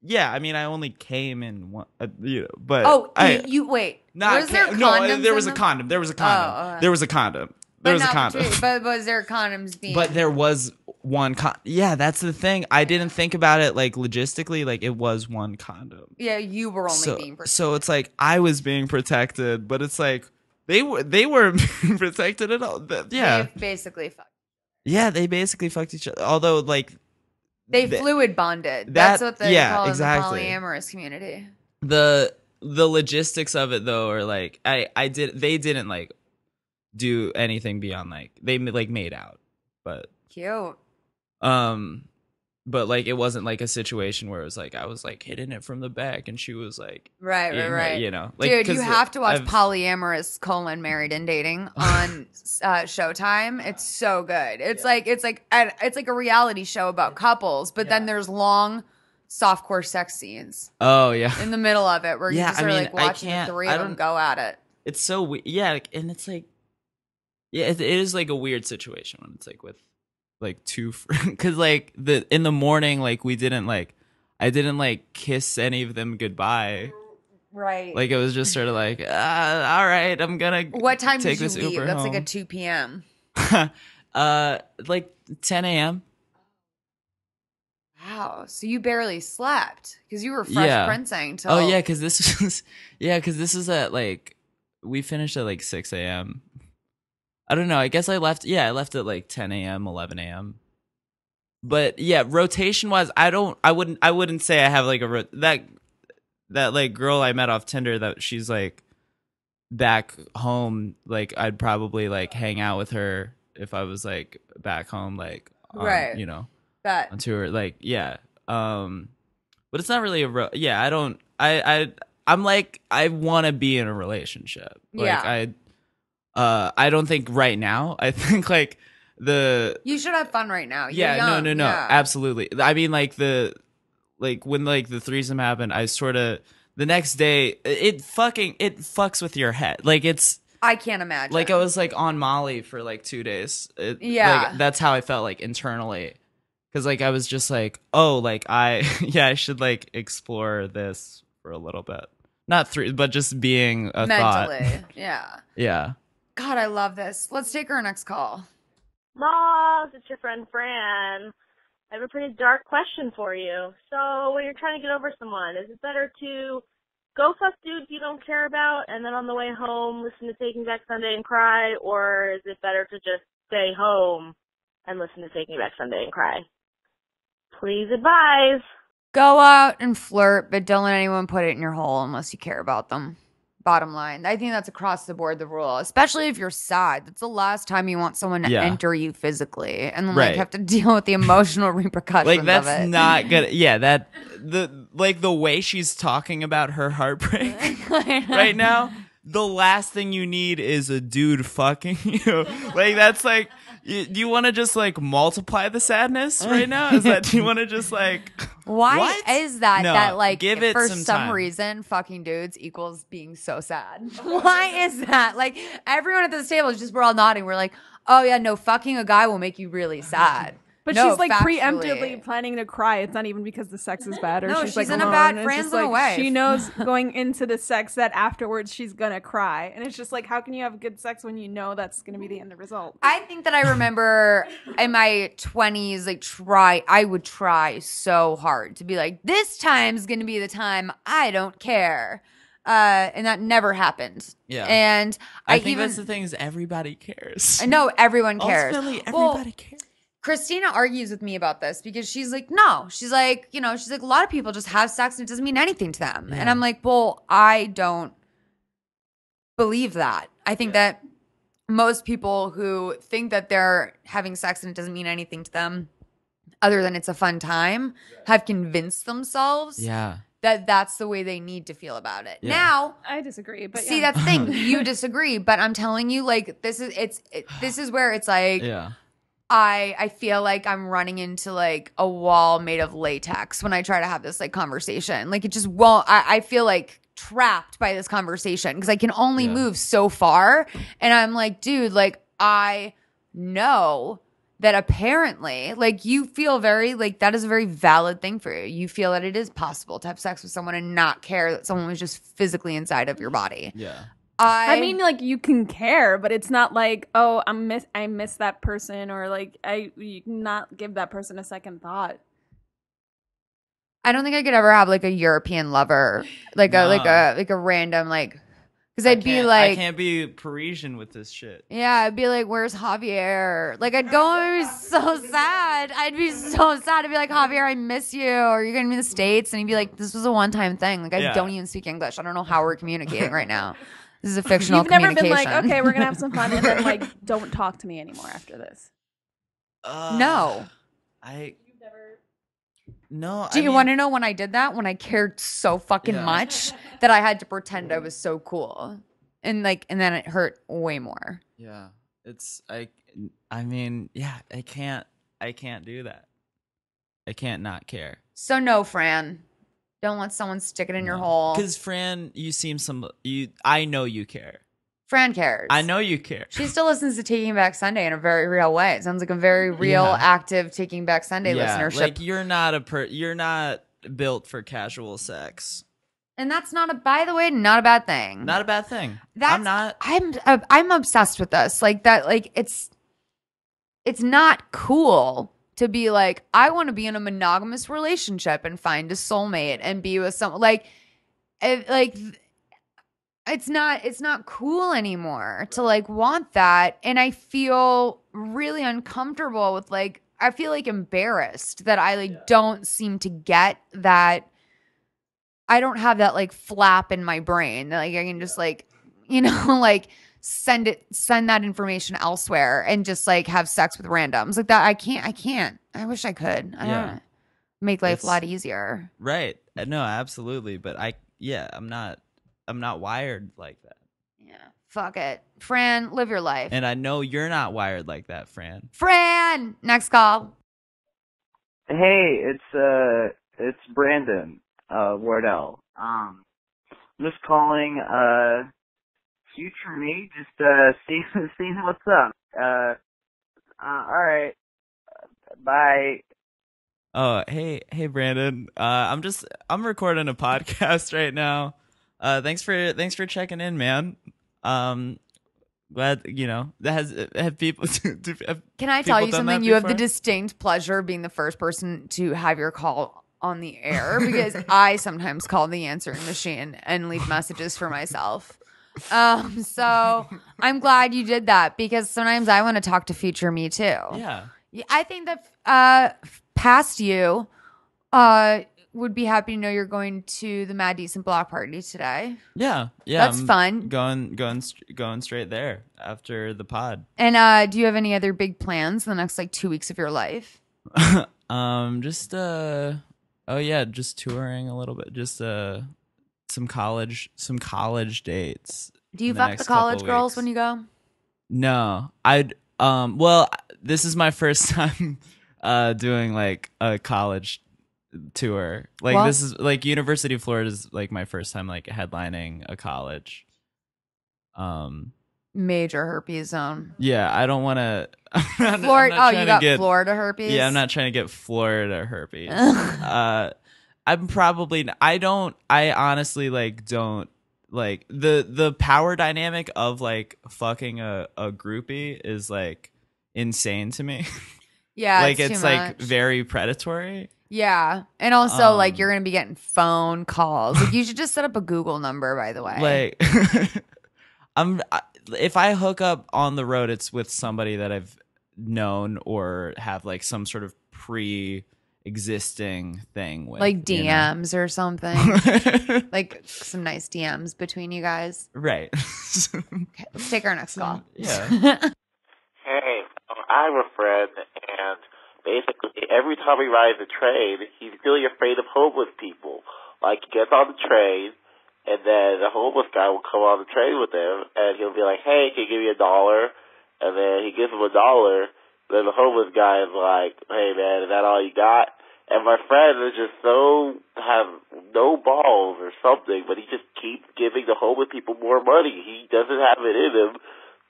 yeah, I mean I only came in one, you know, but you wait. Was there condoms? No, there was a condom. There was a condom. Oh, there was a condom. There was a condom. But was there condoms being? But there was one yeah, that's the thing. I didn't think about it like logistically. Like it was one condom. Yeah, you were only being protected. So it's like I was being protected, but it's like they weren't being protected at all. Yeah, they basically fucked. Yeah, they basically fucked each other. Although like they fluid bonded. That's what they call exactly. In the polyamorous community. The logistics of it though are like they didn't like do anything beyond like they like made out, but cute. But like it wasn't like a situation where it was like I was like hitting it from the back and she was like right. You know, like, dude, you have to watch Polyamorous: Married and Dating on Showtime. It's so good. It's like a reality show about couples, but then there's long softcore sex scenes. Oh yeah, in the middle of it where you just are like watching the three of them go at it. It's so weird. Yeah, and it's like it is like a weird situation when it's like with like two because like in the morning like I didn't like kiss any of them goodbye, right? Like it was just sort of like all right, I'm gonna what time take did you this leave? Uber That's home. like a 2 p.m. Like 10 a.m. Wow, so you barely slept because you were fresh princing till because this was at like we finished at like 6 a.m. I don't know. I guess I left at like 10 a.m., 11 a.m. But yeah, rotation wise, I wouldn't say I have like that like girl I met off Tinder that she's like back home. Like I'd probably like hang out with her if I was like back home, like Right. you know, That on tour. Like yeah, but it's not really yeah. I'm like I want to be in a relationship. Like I don't think right now. I think like you should have fun right now. You're yeah, young. no, Yeah. absolutely. I mean, like when like the threesome happened, I sort of the next day it fucks with your head. Like it's I can't imagine. like I was like on Molly for like 2 days. Yeah. Like, that's how I felt like internally, because like I was just like, oh, like I I should explore this for a little bit, not through, but just being a mentally. thought. Yeah. God, I love this. Let's take our next call. Moss, it's your friend Fran. I have a pretty dark question for you. So when you're trying to get over someone, is it better to go fuck dudes you don't care about and then on the way home listen to Taking Back Sunday and cry, or is it better to just stay home and listen to Taking Back Sunday and cry? Please advise. Go out and flirt, but don't let anyone put it in your hole unless you care about them. Bottom line. I think that's across the board the rule, especially if you're sad. That's the last time you want someone to enter you physically and then have to deal with the emotional repercussions Like of that's it. not good. Yeah, that the way she's talking about her heartbreak right now, the last thing you need is a dude fucking you. Like that's like, do you want to just like multiply the sadness right now? Is that, do you want to just like Why is that? No, that like give it for some some time. reason, fucking dudes equals being so sad. Why is that? Like everyone at this table is just, we're all nodding. We're like, oh yeah, no, fucking a guy will make you really sad. But No, she's like factually. preemptively planning to cry. It's not even because the sex is bad, or No, she's like in a alone. bad It's friends just and a like wife. she knows going into the sex that afterwards she's gonna cry, and it's just like, how can you have good sex when you know that's gonna be the end result? I think that I remember in my 20s, I would try so hard to be like, this time's gonna be the time I don't care. And that never happened. Yeah. And I think that's the thing, is everybody cares. I know everyone cares. Ultimately, everybody cares. Christina argues with me about this because she's like, no, she's like, a lot of people just have sex and it doesn't mean anything to them. Yeah. And I'm like, well, I don't believe that. I think that most people who think that they're having sex and it doesn't mean anything to them other than it's a fun time have convinced themselves that that's the way they need to feel about it. Yeah. Now, I disagree, but see, that's the thing. You disagree, but I'm telling you, like, this is where it's like, I feel like I'm running into like a wall made of latex when I try to have this like conversation. Like it just won't. I feel like trapped by this conversation because I can only move so far. And I'm like, dude, like I know that apparently like you feel very like that is a very valid thing for you. You feel that it is possible to have sex with someone and not care that someone was just physically inside of your body. Yeah. I mean, like you can care, but it's not like, oh, I miss that person, or like you not give that person a second thought. I don't think I could ever have like a European lover, like a random like, because I'd be like, I can't be Parisian with this shit. Yeah, I'd be like, where's Javier? Like I'd go and I'd be so sad. I'd be so sad. I'd be like, Javier, I miss you. Or you're gonna be in the States, and he'd be like, this was a one-time thing. Like I don't even speak English. I don't know how we're communicating right now. This is a fictional You've never been communication. like, okay, we're gonna have some fun, and then like, don't talk to me anymore after this. No. No. Do you want to know when I did that? When I cared so fucking much that I had to pretend I was so cool, and then it hurt way more. Yeah, I mean, I can't do that. I can't not care. So no, Fran. Don't let someone stick it in your hole. Because Fran, I know you care. Fran cares. I know you care. She still listens to Taking Back Sunday in a very real way. It sounds like a very real, active Taking Back Sunday listenership. Like you're not built for casual sex. And that's by the way, not a bad thing. Not a bad thing. I'm obsessed with this. Like that. Like it's not cool to be like, I want to be in a monogamous relationship and find a soulmate and be with someone it's not cool anymore to like want that. And I feel really uncomfortable with like I feel like embarrassed that I like don't seem to get that. I don't have that like flap in my brain. Like I can just like, you know, like send that information elsewhere and just like have sex with randoms like that. I can't. I wish I could. I don't know. Make life a lot easier. Right. No, absolutely. But I'm not wired like that. Yeah. Fuck it. Fran, live your life. And I know you're not wired like that, Fran. Fran, next call. Hey, it's Brandon, Wardell. I'm just calling, future me, just, seeing what's up. Alright. Bye. Oh, hey, Brandon. I'm recording a podcast right now. Thanks for checking in, man. Glad that have people. Can I tell you something? You have the distinct pleasure of being the first person to have your call on the air because I sometimes call the answering machine and leave messages for myself. So I'm glad you did that because sometimes I want to talk to future me too. Yeah. I think that past you would be happy to know you're going to the Mad Decent block party today. Yeah. That's fun. Going straight there after the pod. And do you have any other big plans in the next like 2 weeks of your life? Just just touring a little bit. Just some college dates. Do you fuck the college girls when you go? No, well, this is my first time doing like a college tour. Like what? This is like University of Florida is like my first time like headlining a college. Major herpes zone. Yeah, I don't want to. Florida. You got Florida herpes. Yeah, I'm not trying to get Florida herpes. I'm probably. I honestly like don't like the power dynamic of like fucking a groupie is like insane to me. Yeah, like it's like very predatory. Yeah, and also like you're gonna be getting phone calls. Like you should just set up a Google number. By the way, like if I hook up on the road, it's with somebody that I've known or have like some sort of pre-existing thing with, like DMs or something. Like some nice DMs between you guys. Right. Okay, let's take our next call. Yeah. Hey, I'm IRA Fred, and basically every time he rides a train, he's really afraid of homeless people. Like, he gets on the train, and then the homeless guy will come on the train with him, and he'll be like, hey, can you give me $1? And then he gives him $1. Then the homeless guy is like, hey, man, is that all you got? And my friend is just have no balls or something, but he just keeps giving the homeless people more money. He doesn't have it in him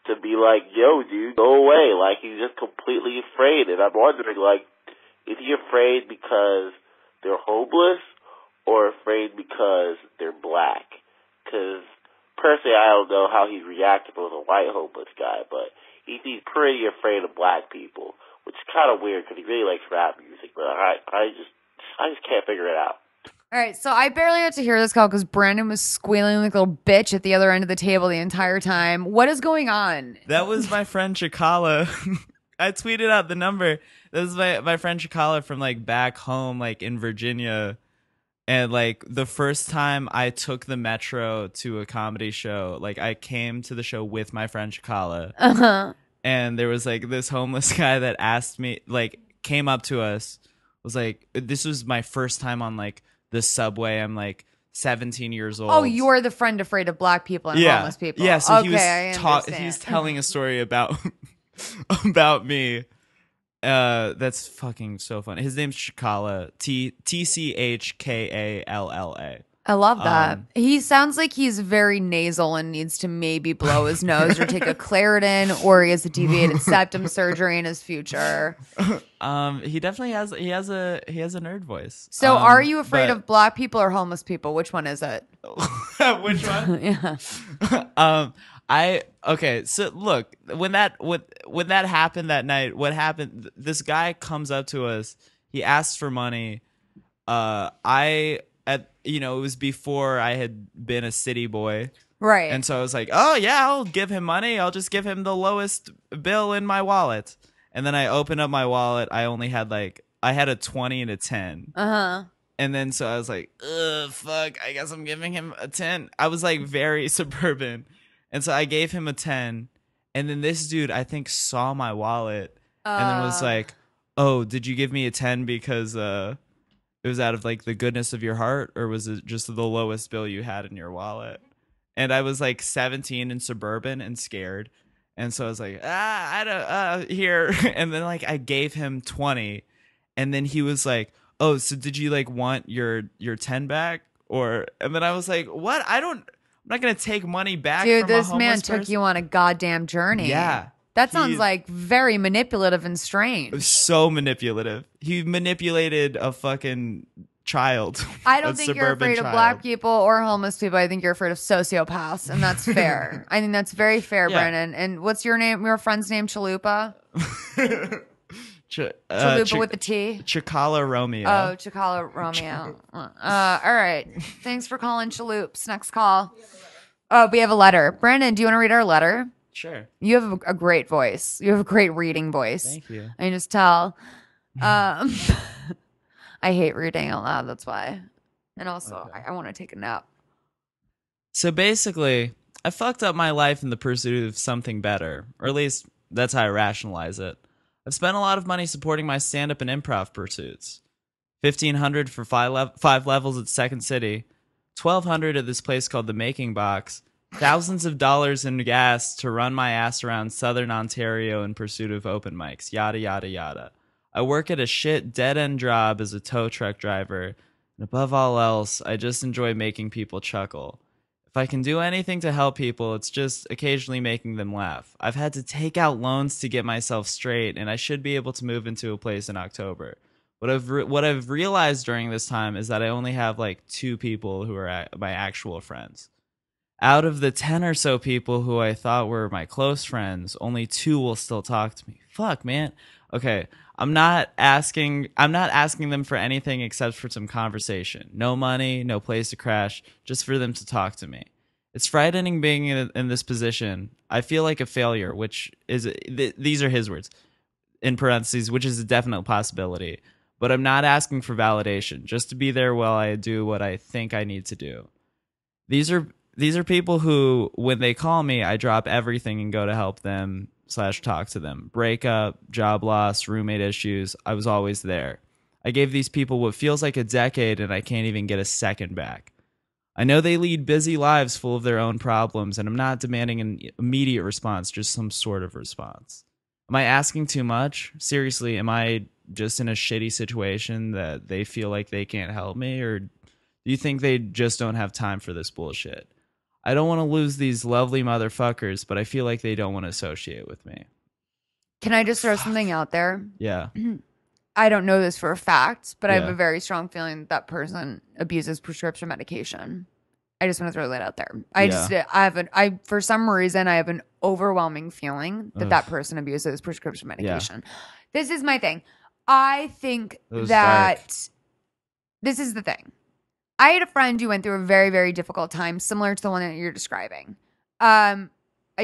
to be like, yo, dude, go away. Like, he's just completely afraid. And I'm wondering, like, is he afraid because they're homeless or afraid because they're black? Because, personally, I don't know how he'd react if it was a white homeless guy, but he's pretty afraid of black people, which is kind of weird because he really likes rap music, but I just can't figure it out. All right, so I barely got to hear this call because Brandon was squealing like a little bitch at the other end of the table the entire time. What is going on? That was my friend Chakala. I tweeted out the number. This is my friend Chakala from like back home, like in Virginia. And like the first time I took the metro to a comedy show, like I came to the show with my friend Chakala. Uh-huh. And there was like this homeless guy that asked me, like came up to us, was like, this was my first time on like the subway. I'm like 17 years old. Oh, you're the friend afraid of black people and homeless people. Yeah, so okay, he was telling a story about me. That's fucking so funny. His name's Chakala. Tchkalla. I love that. He sounds like he's very nasal and needs to maybe blow his nose or take a Claritin, or he has a deviated septum surgery in his future. He definitely has a nerd voice. So are you afraid of black people or homeless people? Which one is it? Which one? Yeah. Okay, so look, when that happened that night, what happened, this guy comes up to us, he asks for money. It was before I had been a city boy. Right. And so I was like, oh yeah, I'll give him money. I'll just give him the lowest bill in my wallet. And then I opened up my wallet. I only had I had a 20 and a 10. And then so I was like, ugh, fuck, I guess I'm giving him a 10. I was like very suburban. And so I gave him a 10. And then this dude, I think, saw my wallet and then was like, oh, did you give me a 10 because it was out of like the goodness of your heart, or was it just the lowest bill you had in your wallet? And I was like 17 and suburban and scared. And so I was like, I don't, here. And then like I gave him 20. And then he was like, oh, so did you like want your 10 back? And then I was like, what? I'm not going to take money back. Dude, from a this homeless man person. took you on a goddamn journey. Yeah. That sounds like very manipulative and strange. So manipulative. He manipulated a fucking child. I don't think you're afraid of black people or homeless people. I think you're afraid of sociopaths, and that's fair. I think that's very fair, Yeah. Brennan. And what's your name? Your friend's name? Chalupa? Chalupa with the T? Chakala Romeo. Oh, Chakala Romeo. All right. Thanks for calling Chaloops. Next call. Oh, we have a letter. Brandon, do you want to read our letter? Sure. You have a great voice. You have a great reading voice. Thank you. I can just tell. I hate reading out loud. That's why. And also, I want to take a nap. So basically, I fucked up my life in the pursuit of something better, or at least that's how I rationalize it. I've spent a lot of money supporting my stand-up and improv pursuits. $1,500 for five levels at Second City, $1,200 at this place called the Making Box, thousands of dollars in gas to run my ass around Southern Ontario in pursuit of open mics, yada, yada, yada. I work at a shit dead-end job as a tow truck driver, and above all else, I just enjoy making people chuckle. If I can do anything to help people, it's just occasionally making them laugh. I've had to take out loans to get myself straight, and I should be able to move into a place in October. What I've realized during this time is that I only have like 2 people who are my actual friends. Out of the 10 or so people who I thought were my close friends, only 2 will still talk to me. Fuck, man. Okay, I'm not asking them for anything except for some conversation. No money, no place to crash, just for them to talk to me. It's frightening being in this position. I feel like a failure, which is these are his words in parentheses, which is a definite possibility. But I'm not asking for validation, just to be there while I do what I think I need to do. These are people who, when they call me, I drop everything and go to help them / talk to them. Breakup, job loss, roommate issues, I was always there. I gave these people what feels like a decade, and I can't even get a second back. I know they lead busy lives full of their own problems, and I'm not demanding an immediate response, just some sort of response. Am I asking too much? Seriously, am I just in a shitty situation that they feel like they can't help me, or do you think they just don't have time for this bullshit? I don't want to lose these lovely motherfuckers, but I feel like they don't want to associate with me. Can I just throw something out there? Yeah. I don't know this for a fact, but I have Yeah. a very strong feeling that person abuses prescription medication. I just want to throw that out there. For some reason, I have an overwhelming feeling that that person abuses prescription medication. Yeah. This is my thing. I think that this is the thing. I had a friend who went through a very, very difficult time, similar to the one that you're describing. I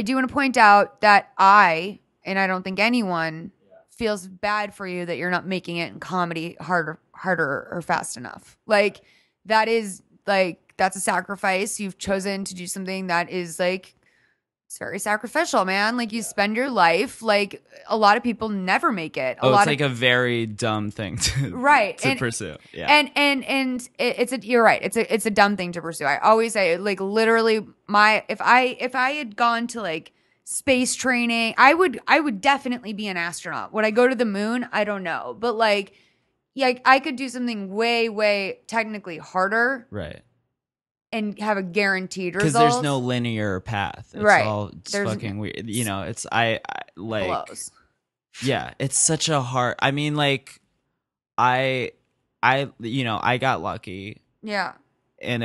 do want to point out that I don't think anyone feels bad for you that you're not making it in comedy harder or fast enough. Like, that is, like, that's a sacrifice. You've chosen to do something that is, like, it's very sacrificial, man. Like, you spend your life, like, a lot of people never make it. It's like a very dumb thing to pursue. Yeah. And you're right. It's a dumb thing to pursue. I always say, like, literally, if I had gone to, like, space training, I would definitely be an astronaut. Would I go to the moon? I don't know. But, like, yeah, I could do something way, way technically harder. Right. And have a guaranteed result. Because there's no linear path. It's all fucking weird. You know, it's I like close. Yeah, it's such a hard. I mean, like, I got lucky. Yeah. And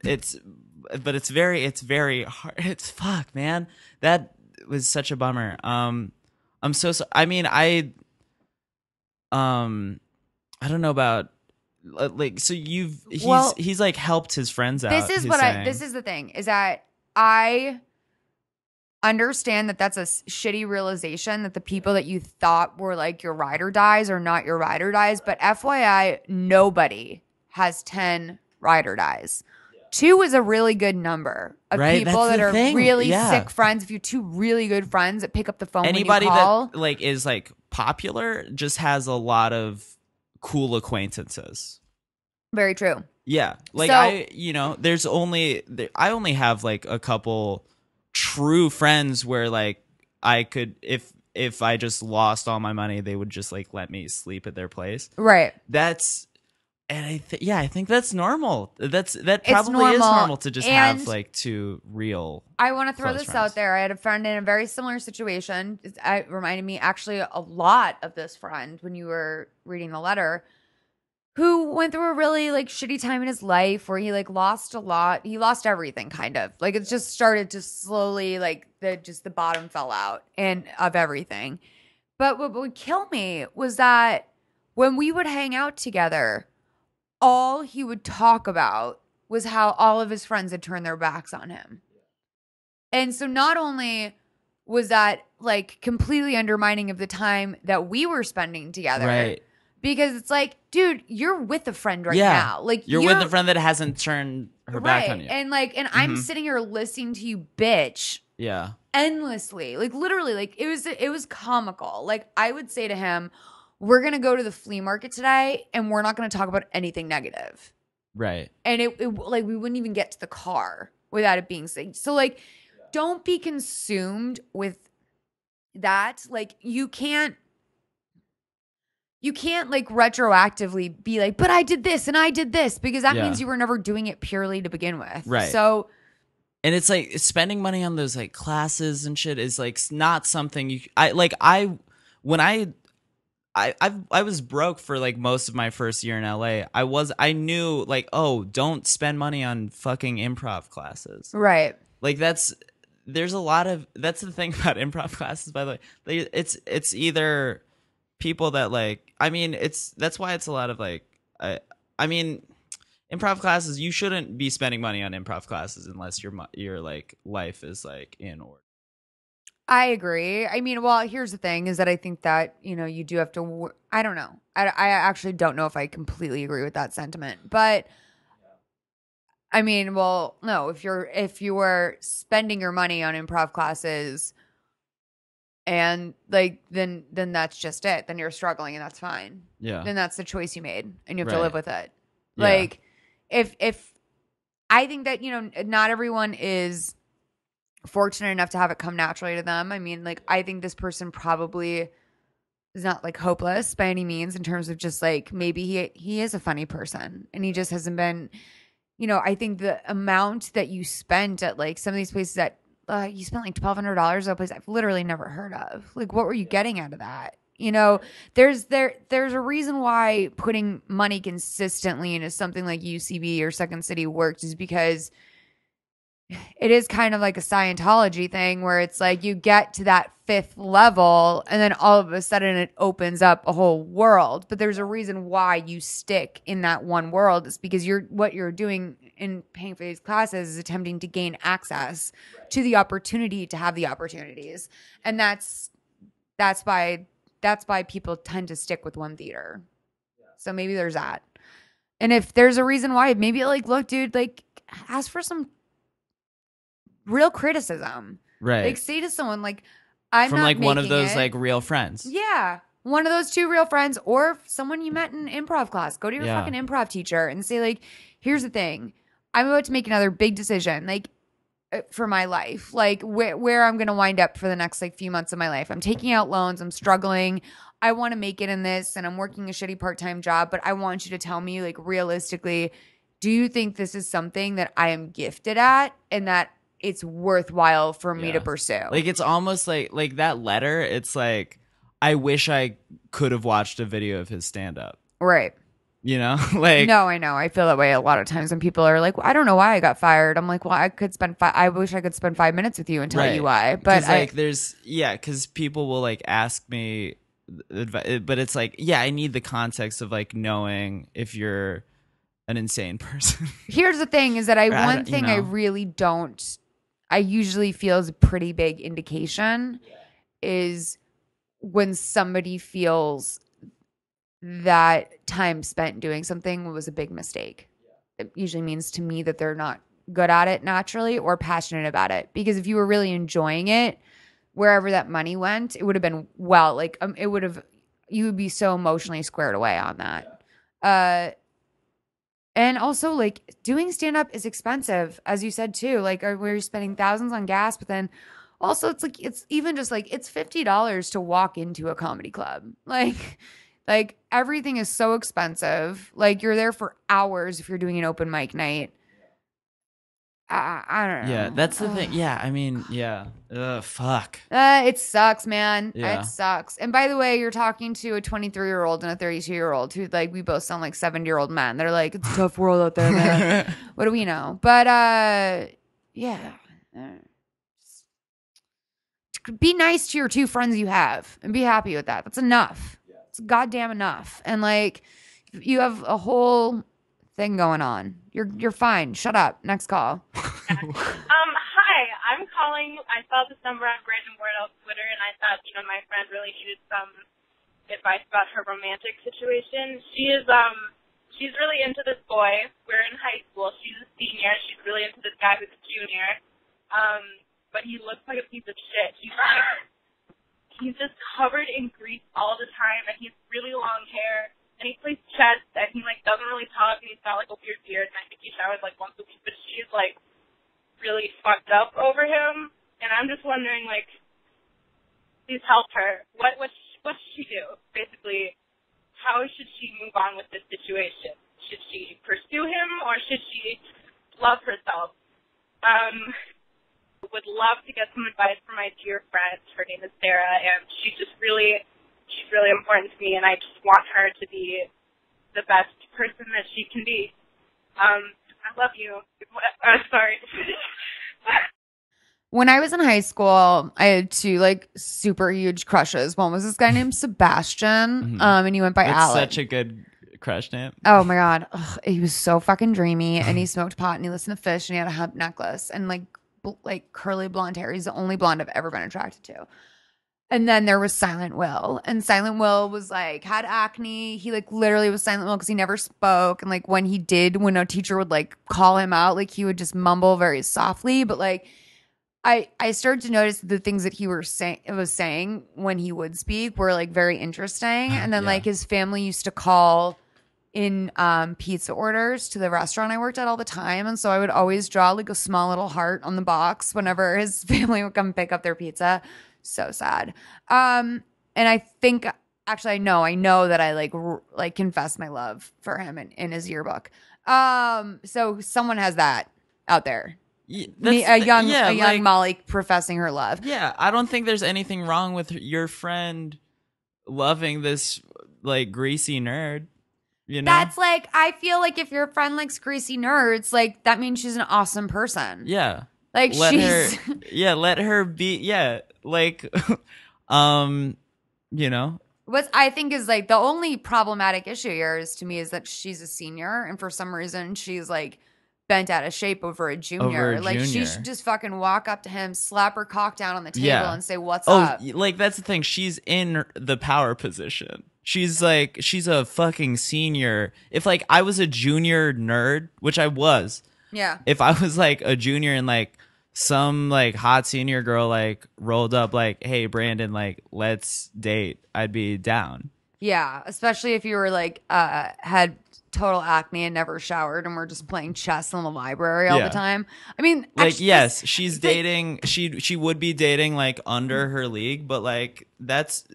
it's very hard. It's fuck, man. That was such a bummer. I'm so sorry. I mean, I don't know about. Like, so he's like helped his friends out. This is the thing, is that understand that that's a shitty realization that the people that you thought were like your ride or dies are not your ride or dies. But FYI, nobody has 10 ride or dies. 2 is a really good number of Right, people that's that the are thing. really Yeah. sick friends. If you 2 really good friends that pick up the phone Anybody when you call. that like is like popular just has a lot of cool acquaintances. Very true. Yeah. Like So- I only have like a couple true friends where like I could if I just lost all my money, they would just like let me sleep at their place. Right. I think that's normal. That probably is normal, normal to just and- have like 2 real. I want to throw Close this friends. out there. I had a friend in a very similar situation. It reminded me actually a lot of this friend when you were reading the letter, who went through a really like shitty time in his life where he like lost a lot. He lost everything kind of. Like it just started to slowly like the bottom fell out and of everything. But what would kill me was that when we would hang out together, all he would talk about was how all of his friends had turned their backs on him. And so not only was that like completely undermining of the time that we were spending together, Right. because it's like, dude, you're with a friend right Yeah. now. Like You're with a friend that hasn't turned her back on you. And like, and I'm Mhm. sitting here listening to you bitch Yeah. endlessly, like literally, like it was comical. Like I would say to him, we're gonna go to the flea market today and we're not gonna talk about anything negative. Right. And it like we wouldn't even get to the car without it being said. So like don't be consumed with that. Like you can't like retroactively be like, but I did this and I did this, because that Yeah. means you were never doing it purely to begin with. Right. So And it's like spending money on those like classes and shit is like not something I was broke for like most of my first year in LA. I knew like, oh, don't spend money on fucking improv classes. right. Like that's the thing about improv classes, by the way. Like, it's either people that like, I mean, that's why it's a lot of like, I mean, improv classes, you shouldn't be spending money on improv classes unless your like life is like in order. I agree. I mean, well, here's the thing is that I think that, you do have to, I don't know. I actually don't know if I completely agree with that sentiment, but I mean, well, no, if you are spending your money on improv classes and like, then that's just it. Then you're struggling and that's fine. Yeah. Then that's the choice you made and you have to Right. live with it. Yeah. Like if I think that, not everyone is fortunate enough to have it come naturally to them. I mean, like, I think this person probably is not like hopeless by any means in terms of just like maybe he is a funny person and he just hasn't been, I think the amount that you spent at like some of these places that you spent like $1,200 at a place I've literally never heard of. Like, what were you getting out of that? There's a reason why putting money consistently into something like UCB or Second City works, is because it is kind of like a Scientology thing where it's like you get to that 5th level and then all of a sudden it opens up a whole world. But there's a reason why you stick in that one world. It's because what you're doing in paying for these classes is attempting to gain access to the opportunity to have the opportunities. And that's why people tend to stick with one theater. So maybe there's that. And if there's a reason why, maybe like, look, dude, like ask for some real criticism. Right. Like say to someone like, I'm From not like one of making those it. like real friends. Yeah. One of those 2 real friends or someone you met in improv class. Go to your Yeah. fucking improv teacher and say like, here's the thing. I'm about to make another big decision. Like for my life, like where I'm going to wind up for the next like few months of my life. I'm taking out loans. I'm struggling. I want to make it in this and I'm working a shitty part-time job, but I want you to tell me like realistically, do you think this is something that I am gifted at and that it's worthwhile for me to pursue? Like it's almost like that letter. It's like, I wish I could have watched a video of his stand up. Right. Like, no, I know. I feel that way a lot of times when people are like, well, I don't know why I got fired. I'm like, well, I wish I could spend 5 minutes with you and tell right. you why. But because people will like ask me, but it's like, I need the context of like knowing if you're an insane person. Here's the thing is that I I really don't I usually feel is a pretty big indication is when somebody feels that time spent doing something was a big mistake. It usually means to me that they're not good at it naturally or passionate about it. Because if you were really enjoying it, wherever that money went, it would have been you would be so emotionally squared away on that. And also, like, doing stand-up is expensive, as you said, too. Like, we're spending thousands on gas, but then also it's like, it's even just like, it's $50 to walk into a comedy club. Like everything is so expensive. Like, you're there for hours if you're doing an open mic night. I don't know. Yeah, that's the thing. Yeah, I mean, yeah. Fuck. It sucks, man. Yeah. It sucks. And by the way, you're talking to a 23-year-old and a 32-year-old who, like, we both sound like 70-year-old men. They're like, it's a tough world out there, man. What do we know? But yeah. Be nice to your two friends you have and be happy with that. That's enough. It's goddamn enough. And, like, you have a whole thing going on. You're fine. Shut up. Next call. Hi, I'm calling. I saw this number on Brandon Wardell's Twitter, and I thought, my friend really needed some advice about her romantic situation. She's really into this boy. We're in high school. She's a senior. She's really into this guy who's a junior. But he looks like a piece of shit. He's just covered in grease all the time, and he has really long hair. And he plays chess, and he, doesn't really talk, and he's got, a weird beard, and I think he showers, once a week, but she's, really fucked up over him. And I'm just wondering, please help her. What should she do? Basically, how should she move on with this situation? Should she pursue him, or should she love herself? Would love to get some advice from my dear friend. Her name is Sarah, and she's really important to me, and I just want her to be the best person that she can be. I love you. Sorry. When I was in high school, I had two super huge crushes. One was this guy named Sebastian, and he went by That's Alex. such a good crush name. Oh my god, he was so fucking dreamy, and he smoked pot, and he listened to Fish, and he had a hemp necklace, and curly blonde hair. He's the only blonde I've ever been attracted to. And then there was Silent Will. And Silent Will was had acne. He literally was Silent Will because he never spoke. And when he did, when a teacher would call him out, he would just mumble very softly. But I started to notice the things that he was saying when he would speak were very interesting. And then his family used to call in pizza orders to the restaurant I worked at all the time. And so I would always draw a small little heart on the box whenever his family would come pick up their pizza. So sad. And I think actually I know that I confessed my love for him in his yearbook. So someone has that out there. A young Molly professing her love. Yeah, I don't think there's anything wrong with your friend loving this greasy nerd. That's I feel if your friend likes greasy nerds, that means she's an awesome person. Yeah. Let her be. Yeah. What I think is the only problematic issue here is to me is that she's a senior, and for some reason she's bent out of shape over a junior. She should just fucking walk up to him, slap her cock down on the table, and say, "What's up?" That's the thing. She's in the power position. She's a fucking senior. If I was a junior nerd, which I was. Yeah. If I was a junior and some hot senior girl rolled up hey Brandon, let's date, I'd be down. Yeah, especially if you were had total acne and never showered and we're just playing chess in the library all the time. I mean, actually, yes, she's dating. She would be dating under her league, but that's.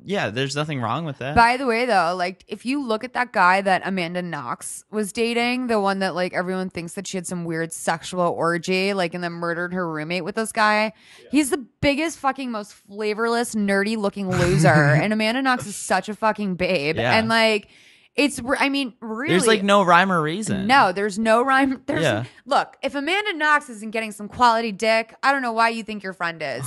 Yeah, there's nothing wrong with that. By the way, though, if you look at that guy that Amanda Knox was dating, the one that everyone thinks that she had some weird sexual orgy, and then murdered her roommate with this guy. Yeah. He's the biggest, fucking, most flavorless, nerdy looking loser. And Amanda Knox is such a fucking babe. Yeah. And really, there's no rhyme or reason. No, there's no rhyme. Look, if Amanda Knox isn't getting some quality dick, I don't know why you think your friend is.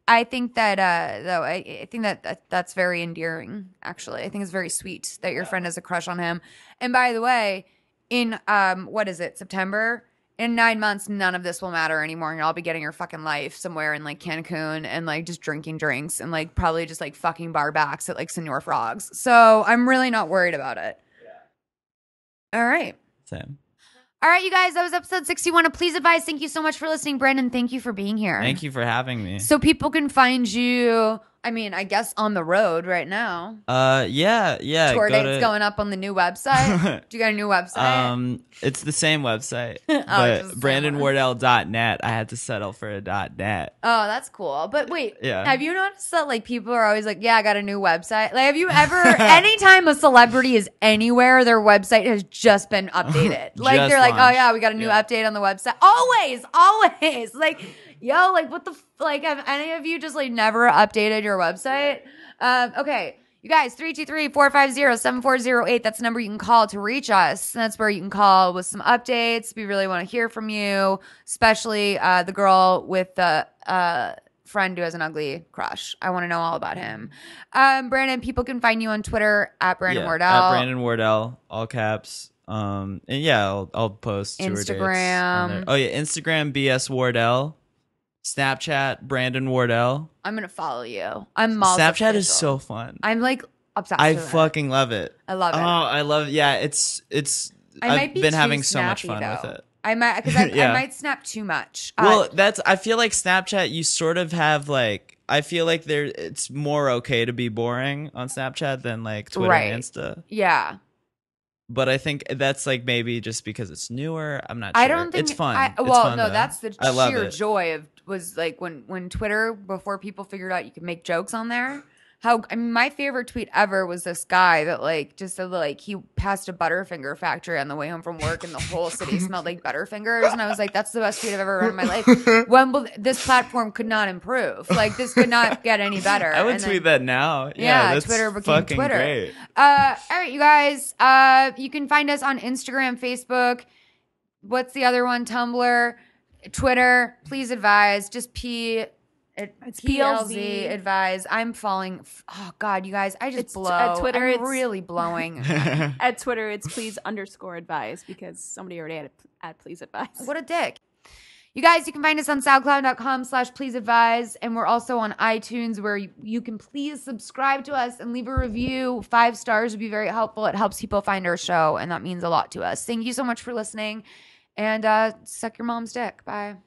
I think that though I think that's very endearing. Actually, I think it's very sweet that your friend has a crush on him. And by the way, in what is it, September? in 9 months, none of this will matter anymore. And you'll all be getting your fucking life somewhere in like Cancun and like just drinking drinks and like probably just like fucking bar backs at like Senor Frogs. So I'm really not worried about it. Yeah. All right. Same. All right, you guys, that was episode 61 of Please Advise. Thank you so much for listening. Brandon, thank you for being here. Thank you for having me. So people can find you, I mean, I guess on the road right now. Yeah. Tour dates going up on the new website. Do you got a new website? It's the same website, it's but the same BrandonWardell.net. I had to settle for a .net. Oh, that's cool. But wait, Yeah. have you noticed that like people are always like, yeah, I got a new website? Like, have you ever, anytime a celebrity is anywhere, their website has just been updated. Like Just they're like, oh launched. yeah, we got a new update on the website. Always. Like, yo, like what the, like have any of you just like never updated your website? Okay. You guys, 323-450-7408. That's the number you can call to reach us. That's where you can call with some updates. We really want to hear from you, especially the girl with the friend who has an ugly crush. I want to know all about him. Brandon, people can find you on Twitter at Brandon Wardell. At Brandon Wardell, all caps. And yeah, I'll post tour dates on Instagram. there. Oh yeah, Instagram BS Wardell. Snapchat Brandon Wardell. I'm going to follow you. I'm also Snapchat is official. so fun. I'm like obsessed I with it. fucking love it. I love it. Oh, I love it. Yeah, it's I've been having so much fun with it. I might, because I Yeah. might snap too much. Well, I feel like Snapchat, you sort of have like, I feel like it's more okay to be boring on Snapchat than like Twitter and Insta. Yeah. But I think that's like maybe just because it's newer. I'm not sure. I don't think it's fun. Well, it's fun, no, though. that's the I love sheer it. joy of was like when Twitter, before people figured out you could make jokes on there. I mean, my favorite tweet ever was this guy that like just said like he passed a Butterfinger factory on the way home from work and the whole city smelled like Butterfingers, and I was like, that's the best tweet I've ever read in my life. When will this platform could not improve? Like this could not get any better. I would And tweet then, that now. Yeah, that's Twitter became fucking Twitter. Great. All right, you guys. You can find us on Instagram, Facebook. What's the other one? Tumblr, Twitter. Please advise. Just it's PLZ advise. I'm falling. Oh God, you guys, I just blow. At Twitter, I'm it's really blowing. At Twitter, it's please_advise because somebody already had at please advise. What a dick. You guys, you can find us on soundcloud.com/pleaseadvise. And we're also on iTunes where you can please subscribe to us and leave a review. 5 stars would be very helpful. It helps people find our show, and that means a lot to us. Thank you so much for listening. And suck your mom's dick. Bye.